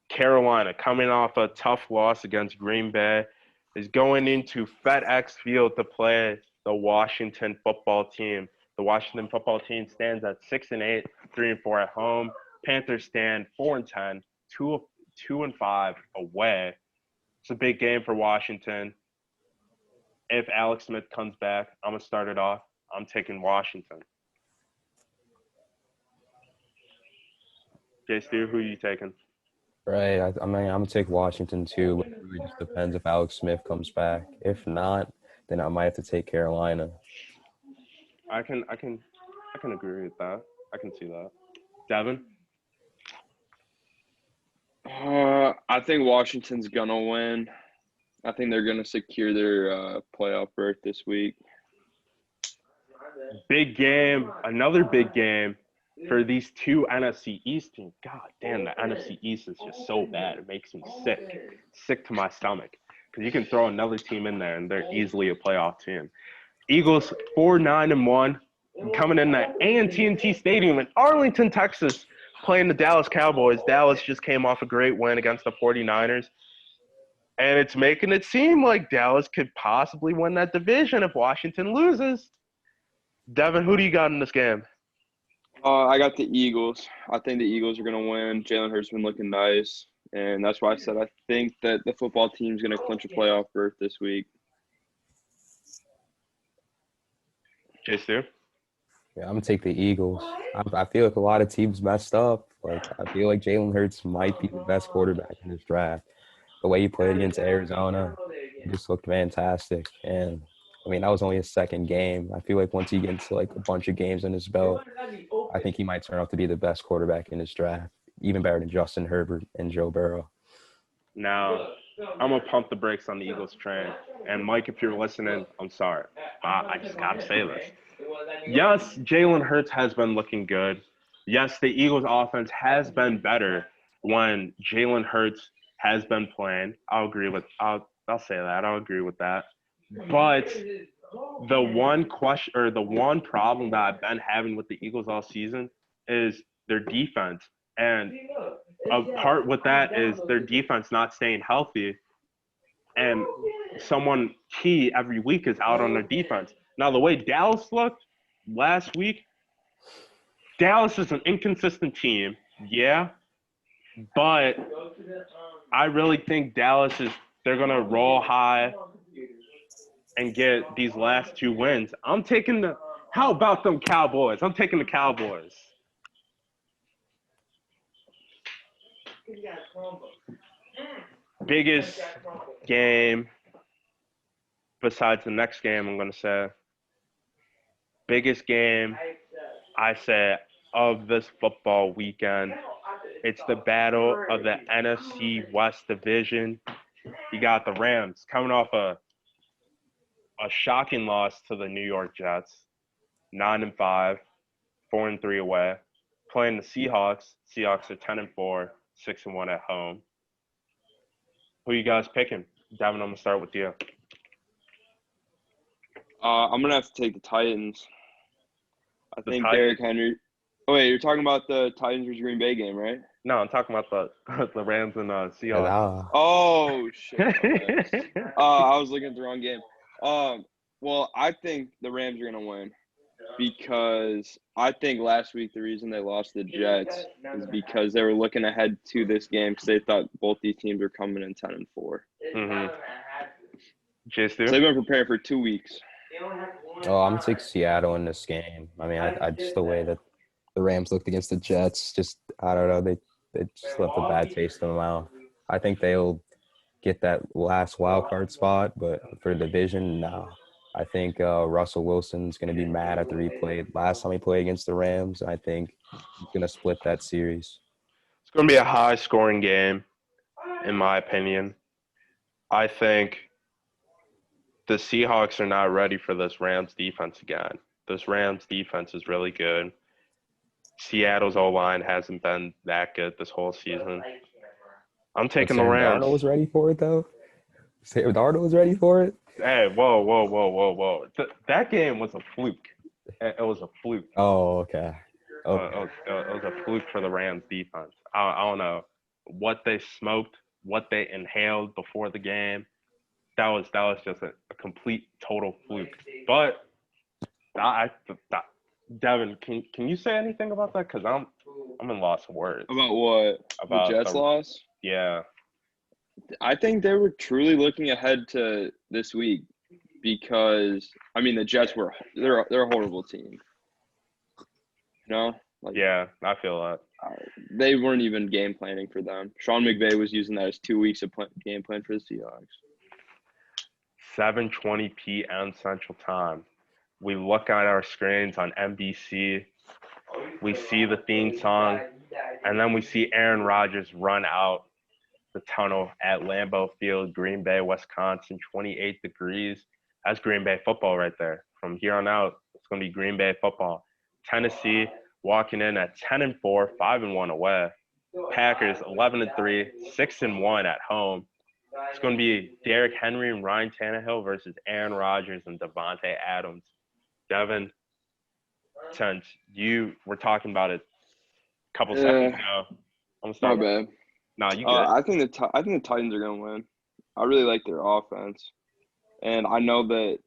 Carolina, coming off a tough loss against Green Bay, is going into FedEx Field to play the Washington football team. The Washington football team stands at 6-8, 3-4 at home. Panthers stand 4-10, 2-5 away. It's a big game for Washington. If Alex Smith comes back, I'm going to start it off. I'm taking Washington. Jay Stu, who are you taking? Right. I mean, I'm going to take Washington too. It really just depends if Alex Smith comes back. If not, then I might have to take Carolina. I can agree with that. I can see that. Devin? I think Washington's going to win. I think they're going to secure their playoff berth this week. Big game, another big game for these two NFC East teams. God damn, the NFC East is just so bad. It makes me sick to my stomach. Because you can throw another team in there, and they're easily a playoff team. Eagles 4-9-1, coming in the A&T Stadium in Arlington, Texas, playing the Dallas Cowboys. Dallas just came off a great win against the 49ers. And it's making it seem like Dallas could possibly win that division if Washington loses. Devin, who do you got in this game? I got the Eagles. I think the Eagles are going to win. Jalen Hurts been looking nice. And that's why I said I think that the football team's going to clinch a playoff berth this week. J-Stu? Yeah, I'm going to take the Eagles. I feel like a lot of teams messed up. Like, I feel like Jalen Hurts might be the best quarterback in this draft. The way he played against Arizona, he just looked fantastic. And, I mean, that was only his second game. I feel like once he gets, like, a bunch of games in his belt, I think he might turn out to be the best quarterback in this draft, even better than Justin Herbert and Joe Burrow. Now, I'm going to pump the brakes on the Eagles train. And, Mike, if you're listening, I'm sorry. I just got to say this. Yes, Jalen Hurts has been looking good. Yes, the Eagles' offense has been better when Jalen Hurts has been playing. I'll say that. I'll agree with that. But the one question or the one problem that I've been having with the Eagles all season is their defense. And a part with that is their defense not staying healthy. And someone key every week is out on their defense. Now, the way Dallas looked last week, Dallas is an inconsistent team, yeah, but I really think they're going to roll high and get these last two wins. How about them Cowboys? I'm taking the Cowboys. Biggest game besides the next game, I'm going to say. Biggest game, I say, of this football weekend. It's the battle of the NFC West Division. You got the Rams coming off a shocking loss to the New York Jets, 9-5, 4-3 away. Playing the Seahawks. Seahawks are 10-4, 6-1 at home. Who you guys picking? Devin, I'm gonna start with you. I'm gonna have to take the Titans. I think Titans? Derrick Henry. Oh wait, you're talking about the Titans versus Green Bay game, right? No, I'm talking about the Rams and Seahawks. Oh shit. Okay. I was looking at the wrong game. Well, I think the Rams are gonna win because I think last week the reason they lost the Jets is because they were looking ahead to this game because they thought both these teams were coming in 10-4. Mm-hmm. So they've been preparing for 2 weeks. Oh, I'm going to take Seattle in this game. I mean, I just the way that the Rams looked against the Jets, just, I don't know, they just left a bad taste in the mouth. I think they'll get that last wild card spot, but for the division, no. I think Russell Wilson's going to be mad after he played last time he played against the Rams. I think he's going to split that series. It's going to be a high-scoring game, in my opinion. I think the Seahawks are not ready for this Rams defense again. This Rams defense is really good. Seattle's O-line hasn't been that good this whole season. I'm taking the Rams. Darnold was ready for it, though? Sam Darnold was ready for it? Hey, whoa. That game was a fluke. It was a fluke. Oh, okay. It was a fluke for the Rams defense. I don't know what they smoked, what they inhaled before the game. That was just a complete, total fluke. But Devin, can you say anything about that? Because I'm in loss of words. About what? About the Jets loss? Yeah. I think they were truly looking ahead to this week because I mean the Jets they're a horrible team. Yeah, I feel that. They weren't even game planning for them. Sean McVay was using that as 2 weeks of game plan for the Seahawks. 7:20 p.m. Central Time. We look at our screens on NBC. We see the theme song, and then we see Aaron Rodgers run out the tunnel at Lambeau Field, Green Bay, Wisconsin, 28 degrees. That's Green Bay football right there. From here on out, it's going to be Green Bay football. Tennessee walking in at 10-4, 5-1 away. Packers 11-3, 6-1 at home. It's going to be Derrick Henry and Ryan Tannehill versus Aaron Rodgers and Devontae Adams. Devin, since you were talking about it a couple seconds ago, I'm gonna start. My bad. No, you good. I think the Titans are going to win. I really like their offense, and I know that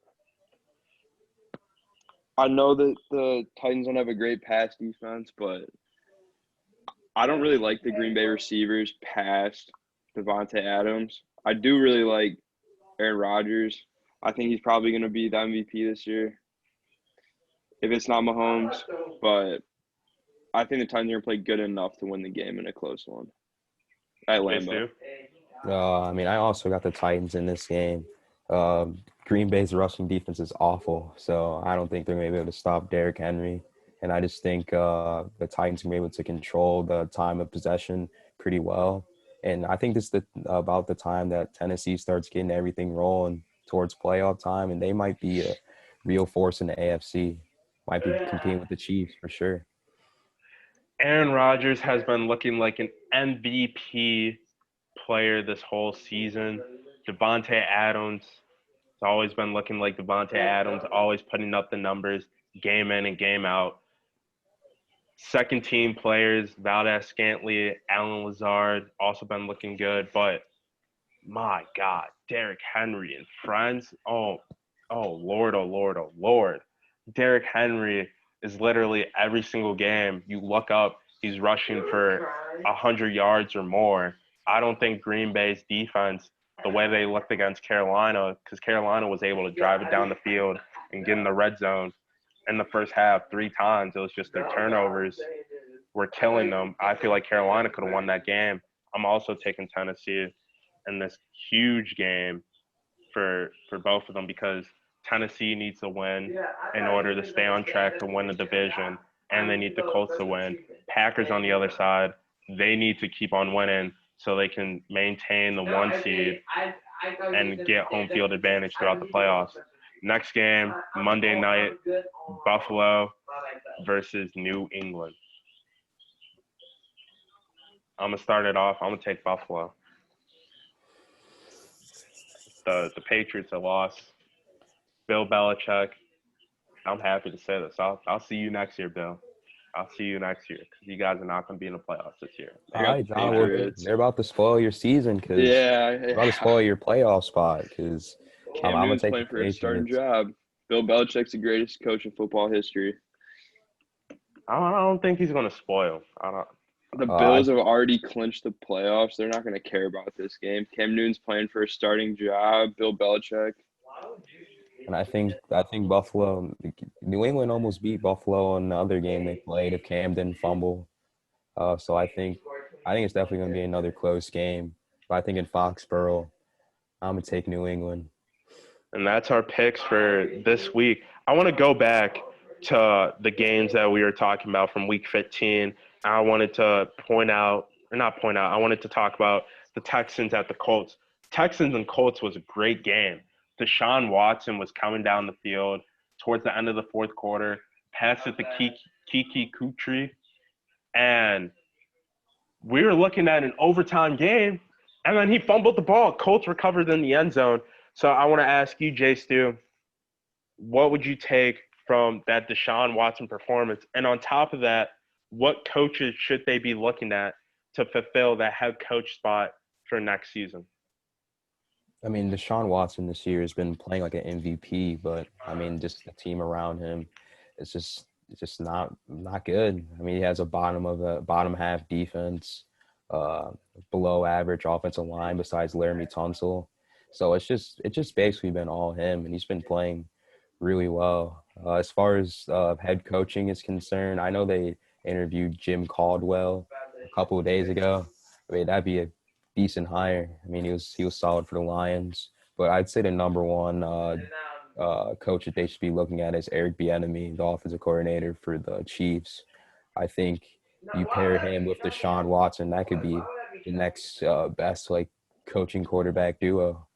the Titans don't have a great pass defense, but I don't really like the Green Bay receivers past Devontae Adams. I do really like Aaron Rodgers. I think he's probably going to be the MVP this year, if it's not Mahomes. But I think the Titans are going to play good enough to win the game in a close one. At Lambeau. I mean, I also got the Titans in this game. Green Bay's rushing defense is awful, so I don't think they're going to be able to stop Derrick Henry. And I just think the Titans can be able to control the time of possession pretty well. And I think this is about the time that Tennessee starts getting everything rolling towards playoff time, and they might be a real force in the AFC. Might be competing with the Chiefs for sure. Aaron Rodgers has been looking like an MVP player this whole season. Devontae Adams has always been looking like Devontae Adams, always putting up the numbers game in and game out. Second team players, Valdez-Scantling, Allen Lazard, also been looking good. But my God, Derrick Henry and friends, oh Lord, oh Lord, oh Lord. Derrick Henry is literally every single game you look up, he's rushing for 100 yards or more. I don't think Green Bay's defense, the way they looked against Carolina, because Carolina was able to drive it down the field and get in the red zone in the first half 3 times. It was just their turnovers were killing them. I feel like Carolina could have won that game. I'm also taking Tennessee in this huge game for both of them because Tennessee needs to win in order to stay on track to win the division, and they need the Colts to win. Packers on the other side, they need to keep on winning so they can maintain the 1 seed and get home field advantage throughout the playoffs. Next game, Monday night, Buffalo versus New England. I'm going to start it off. I'm going to take Buffalo. The Patriots have lost. Bill Belichick, I'm happy to say this. I'll see you next year, Bill. I'll see you next year because you guys are not going to be in the playoffs this year. All right, John, they're about to spoil your season because they're about to spoil your playoff spot because I'm going to take playing for a starting job. Bill Belichick's the greatest coach in football history. I don't think he's going to spoil. The Bills have already clinched the playoffs. They're not going to care about this game. Cam Newton's playing for a starting job. Bill Belichick. And I think Buffalo, New England almost beat Buffalo in the other game they played if Cam didn't fumble. So I think it's definitely going to be another close game. But I think in Foxborough, I'm going to take New England. And that's our picks for this week. I want to go back to the games that we were talking about from Week 15. I wanted to I wanted to talk about the Texans at the Colts. Texans and Colts was a great game. Deshaun Watson was coming down the field towards the end of the fourth quarter, passed it to Kiki Kutri, and we were looking at an overtime game, and then he fumbled the ball. Colts recovered in the end zone. So I want to ask you, Jay Stu, what would you take from that Deshaun Watson performance? And on top of that, what coaches should they be looking at to fulfill that head coach spot for next season? I mean, Deshaun Watson this year has been playing like an MVP, but I mean, just the team around him, it's just not good. I mean, he has a bottom half defense, below average offensive line besides Laramie Tunsil. So it's just basically been all him, and he's been playing really well. As far as head coaching is concerned, I know they interviewed Jim Caldwell a couple of days ago. I mean, that'd be a decent hire. I mean, he was solid for the Lions, but I'd say the number one coach that they should be looking at is Eric Bieniemy, the offensive coordinator for the Chiefs. I think you pair him with Deshaun Watson, that could be the next best coaching quarterback duo.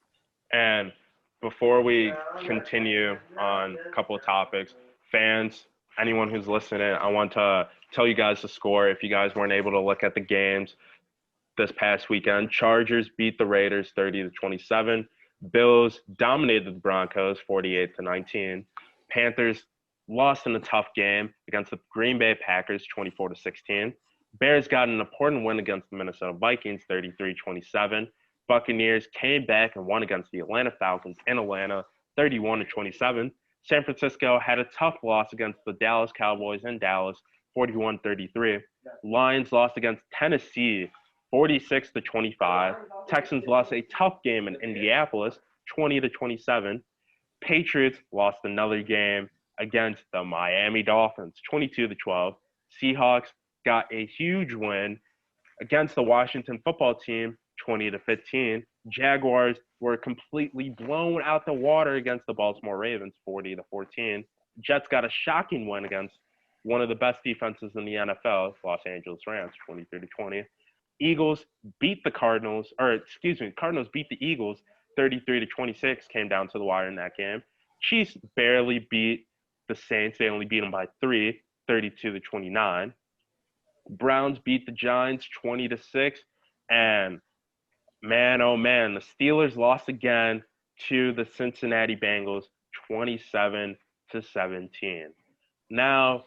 And before we continue on a couple of topics, fans, anyone who's listening, I want to tell you guys the score if you guys weren't able to look at the games this past weekend. Chargers beat the Raiders 30-27. Bills dominated the Broncos 48-19. Panthers lost in a tough game against the Green Bay Packers 24-16. Bears got an important win against the Minnesota Vikings 33-27. Buccaneers came back and won against the Atlanta Falcons in Atlanta 31-27. San Francisco had a tough loss against the Dallas Cowboys in Dallas 41-33. Lions lost against Tennessee 46-25. Texans lost a tough game in Indianapolis 20-27. Patriots lost another game against the Miami Dolphins 22-12. Seahawks got a huge win against the Washington football team 20-15. Jaguars were completely blown out the water against the Baltimore Ravens 40-14. Jets got a shocking win against one of the best defenses in the NFL, Los Angeles Rams 23-20. Cardinals beat the Eagles 33-26, came down to the wire in that game. Chiefs barely beat the Saints. They only beat them by 3, 32-29. Browns beat the Giants 20-6. And man, oh man, the Steelers lost again to the Cincinnati Bengals 27-17. Now,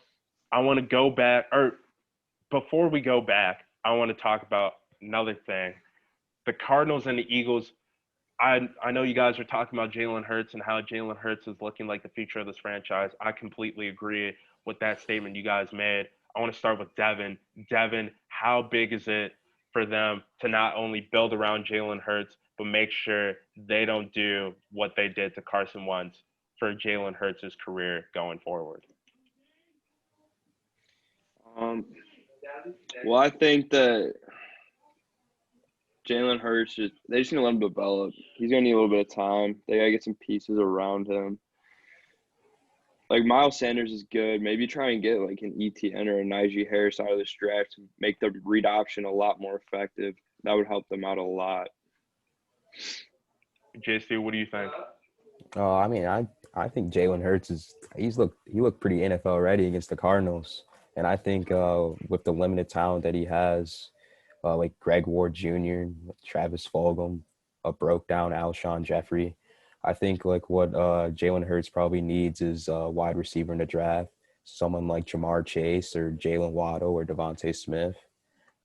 I want to go back, or before we go back, I want to talk about another thing. The Cardinals and the Eagles, I know you guys are talking about Jalen Hurts and how Jalen Hurts is looking like the future of this franchise. I completely agree with that statement you guys made. I want to start with Devin. Devin, how big is it for them to not only build around Jalen Hurts, but make sure they don't do what they did to Carson Wentz for Jalen Hurts' career going forward? Well, I think that Jalen Hurts, they just need to let him develop. He's going to need a little bit of time. They got to get some pieces around him. Like, Miles Sanders is good. Maybe try and get, like, an ETN or a Najee Harris out of this draft to make the read option a lot more effective. That would help them out a lot. JC, what do you think? I mean, I think Jalen Hurts he looked pretty NFL ready against the Cardinals. And I think with the limited talent that he has, like Greg Ward Jr., Travis Fulgham, broke down Alshon Jeffrey, I think like what Jalen Hurts probably needs is a wide receiver in the draft, someone like Jamar Chase or Jalen Waddle or Devontae Smith.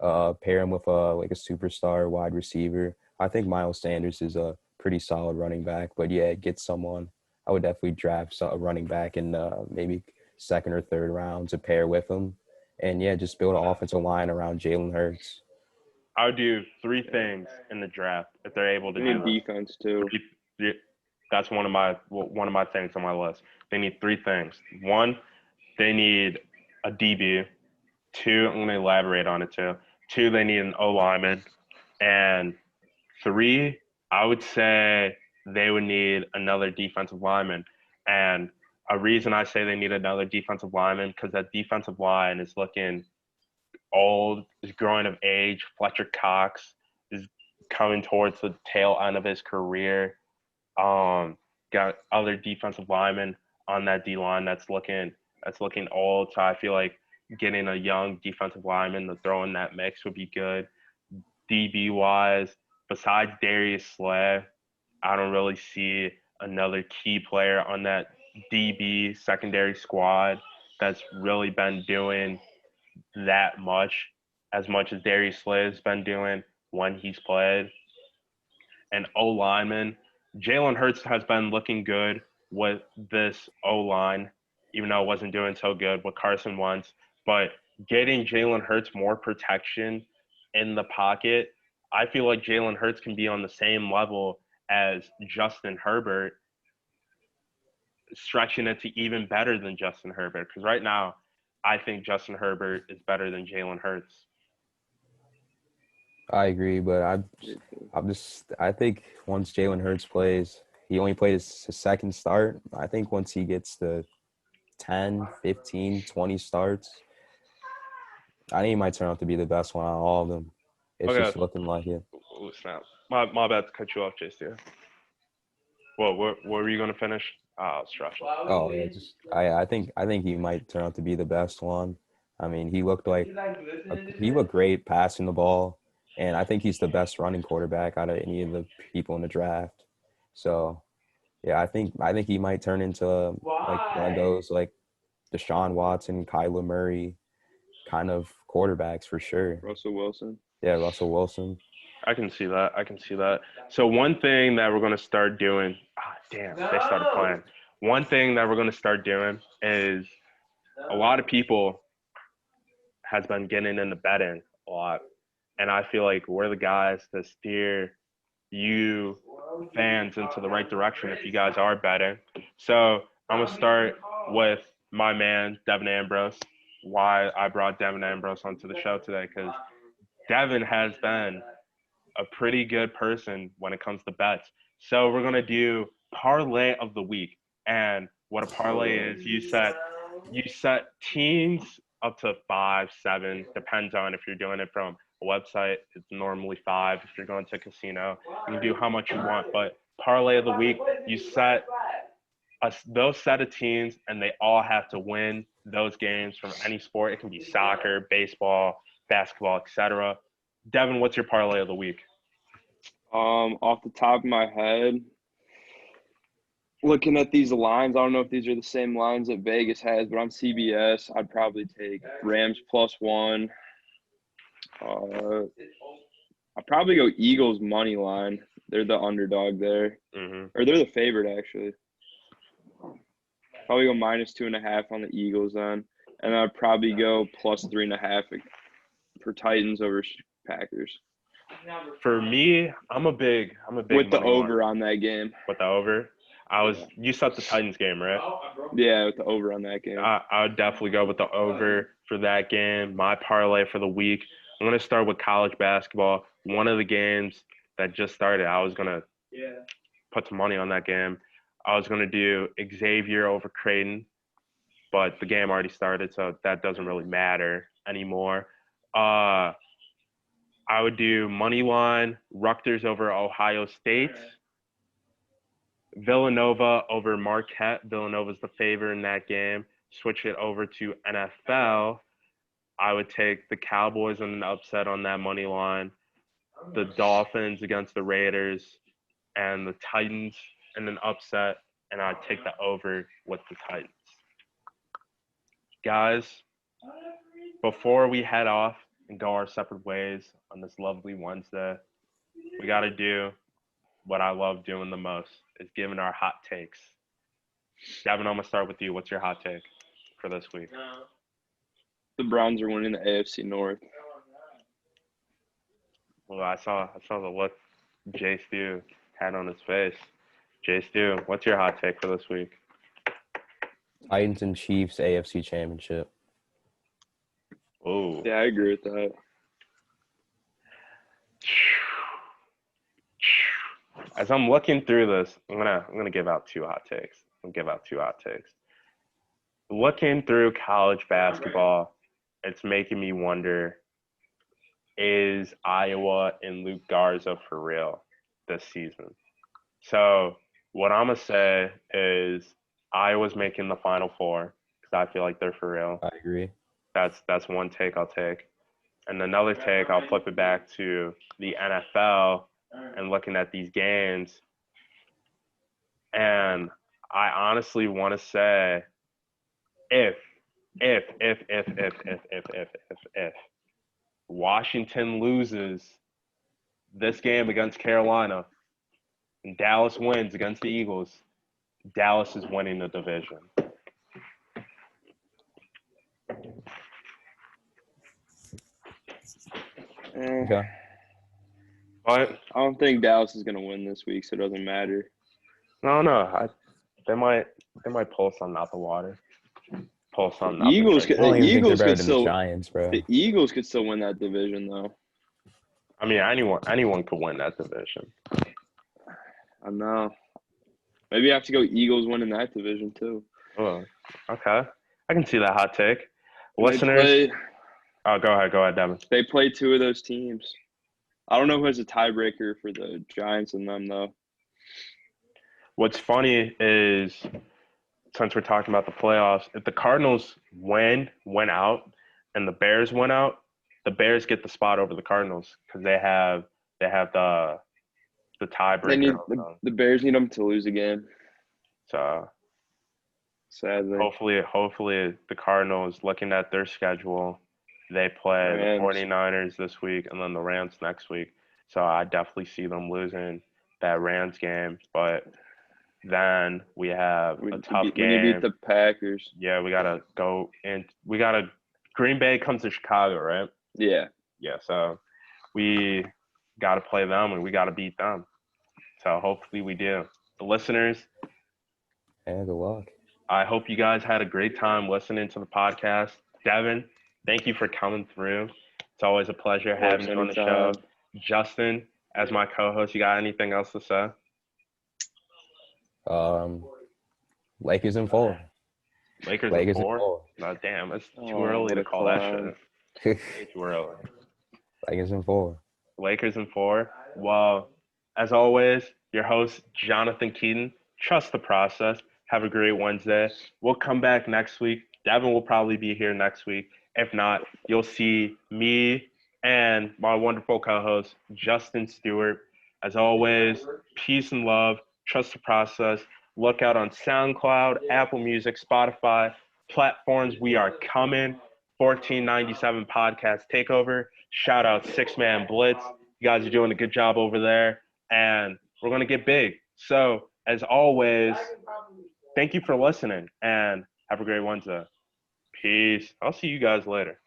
Pair him with like a superstar wide receiver. I think Miles Sanders is a pretty solid running back, but yeah, get someone. I would definitely draft a running back in maybe second or third round to pair with him. And yeah, just build an offensive line around Jalen Hurts. I would do 3 things in the draft if they're able to do defense too. That's one of my things on my list. They need 3 things. 1, they need a DB. 2, I'm going to elaborate on it too. 2, they need an O lineman. And 3, I would say they would need another defensive lineman. And a reason I say they need another defensive lineman, because that defensive line is looking old, is growing of age. Fletcher Cox is coming towards the tail end of his career. Got other defensive linemen on that D line that's looking old. So I feel like getting a young defensive lineman to throw in that mix would be good. DB wise, besides Darius Slay, I don't really see another key player on that DB secondary squad that's really been doing that much as Darius Slay has been doing when he's played. And O-lineman, Jalen Hurts has been looking good with this O-line, even though it wasn't doing so good with Carson Wentz. But getting Jalen Hurts more protection in the pocket, I feel like Jalen Hurts can be on the same level as Justin Herbert, stretching it to even better than Justin Herbert. Because right now, I think Justin Herbert is better than Jalen Hurts. I agree, but I think once Jalen Hurts plays, he only played his second start. I think once he gets to 10, 15, 20 starts, I think he might turn out to be the best one out of all of them. It's just looking like it. Oh, snap. My bad to cut you off, JC. What were you going to finish? Oh, stressful. Oh yeah, just I think he might turn out to be the best one. I mean, he looked great passing the ball, and I think he's the best running quarterback out of any of the people in the draft. So yeah, I think he might turn into like one of those like Deshaun Watson, Kyler Murray kind of quarterbacks for sure. Russell Wilson. Yeah, Russell Wilson. I can see that. I can see that. So one thing that we're gonna start doing. Ah, damn, they started playing. One thing that we're gonna start doing is a lot of people has been getting into betting a lot, and I feel like we're the guys to steer you fans into the right direction if you guys are betting. So I'm gonna start with my man Devin Ambrose. Why I brought Devin Ambrose onto the show today, because Devin has been a pretty good person when it comes to bets. So we're gonna do parlay of the week, and what a parlay is, you set teams up to 5, 7, depends on if you're doing it from a website. It's normally 5. If you're going to a casino, you can do how much you want. But parlay of the week, you set those set of teams, and they all have to win those games from any sport. It can be soccer, baseball, basketball, etc. Devin, what's your parlay of the week? Off the top of my head, looking at these lines, I don't know if these are the same lines that Vegas has, but on CBS, I'd probably take Rams +1. I'd probably go Eagles money line. They're the underdog there, or they're the favorite actually. Probably go -2.5 on the Eagles then, and I'd probably go +3.5 for Titans over Packers. For me, I'm a big With the money line. over on that game. With the over, you set the Titans game, right? Yeah, with the over on that game. I would definitely go with the over for that game. My parlay for the week, I'm gonna start with college basketball. One of the games that just started, I was gonna put some money on that game. I was gonna do Xavier over Creighton, but the game already started, so that doesn't really matter anymore. I would do money line Rutgers over Ohio State. Villanova over Marquette. Villanova's the favorite in that game. Switch it over to NFL. I would take the Cowboys in an upset on that money line, the Dolphins against the Raiders, and the Titans in an upset, and I'd take the over with the Titans. Guys, before we head off and go our separate ways on this lovely Wednesday, we got to do what I love doing the most, is giving our hot takes. Devin, I'm going to start with you. What's your hot take for this week? The Browns are winning the AFC North. Well, I saw the look Jay Stu had on his face. Jay Stu, what's your hot take for this week? Titans and Chiefs AFC Championship. Oh. Yeah, I agree with that. As I'm looking through this, I'm gonna give out two hot takes. Looking through college basketball, it's making me wonder, is Iowa and Luke Garza for real this season? So what I'm gonna say is Iowa's making the Final Four, because I feel like they're for real. I agree. That's one take I'll take. And another take, I'll flip it back to the NFL and looking at these games. And I honestly want to say, if Washington loses this game against Carolina and Dallas wins against the Eagles, Dallas is winning the division. Okay. But I don't think Dallas is going to win this week, so it doesn't matter. no, they might pull something out the water. Pull something out Eagles the could- I don't The even think Eagles they're better could than still- the Giants, bro. The Eagles could still win that division, though. I mean, anyone could win that division. I know. Maybe I have to go Eagles winning that division, too. Oh, okay. I can see that hot take. They Listeners, go ahead, Devin. They play two of those teams. I don't know who has a tiebreaker for the Giants and them, though. What's funny is, since we're talking about the playoffs, if the Cardinals went out and the Bears went out, the Bears get the spot over the Cardinals because they have the They need tiebreaker. the Bears need them to lose again. So Sadly, hopefully the Cardinals, looking at their schedule, they play the Rams. 49ers this week and then the Rams next week. So I definitely see them losing that Rams game. But then we have a tough game. When you beat the Packers. Yeah, we gotta go and Green Bay comes to Chicago, right? Yeah. Yeah, so we gotta play them and we gotta beat them. So hopefully we do. The listeners, And good luck. I hope you guys had a great time listening to the podcast. Devin, thank you for coming through. It's always a pleasure having you on the show. Justin, as my co-host, you got anything else to say? Lakers in 4. Lakers in 4? No, damn, it's too early to call that shit. Way too early. Lakers in 4. Lakers in 4. Well, as always, your host, Jonathan Keaton. Trust the process. Have a great Wednesday. We'll come back next week. Devin will probably be here next week. If not, you'll see me and my wonderful co-host, Justin Stewart. As always, peace and love. Trust the process. Look out on SoundCloud, Apple Music, Spotify, platforms. We are coming. 1497 Podcast Takeover. Shout out Six Man Blitz. You guys are doing a good job over there. And we're going to get big. So, as always, thank you for listening and have a great Wednesday. Peace. I'll see you guys later.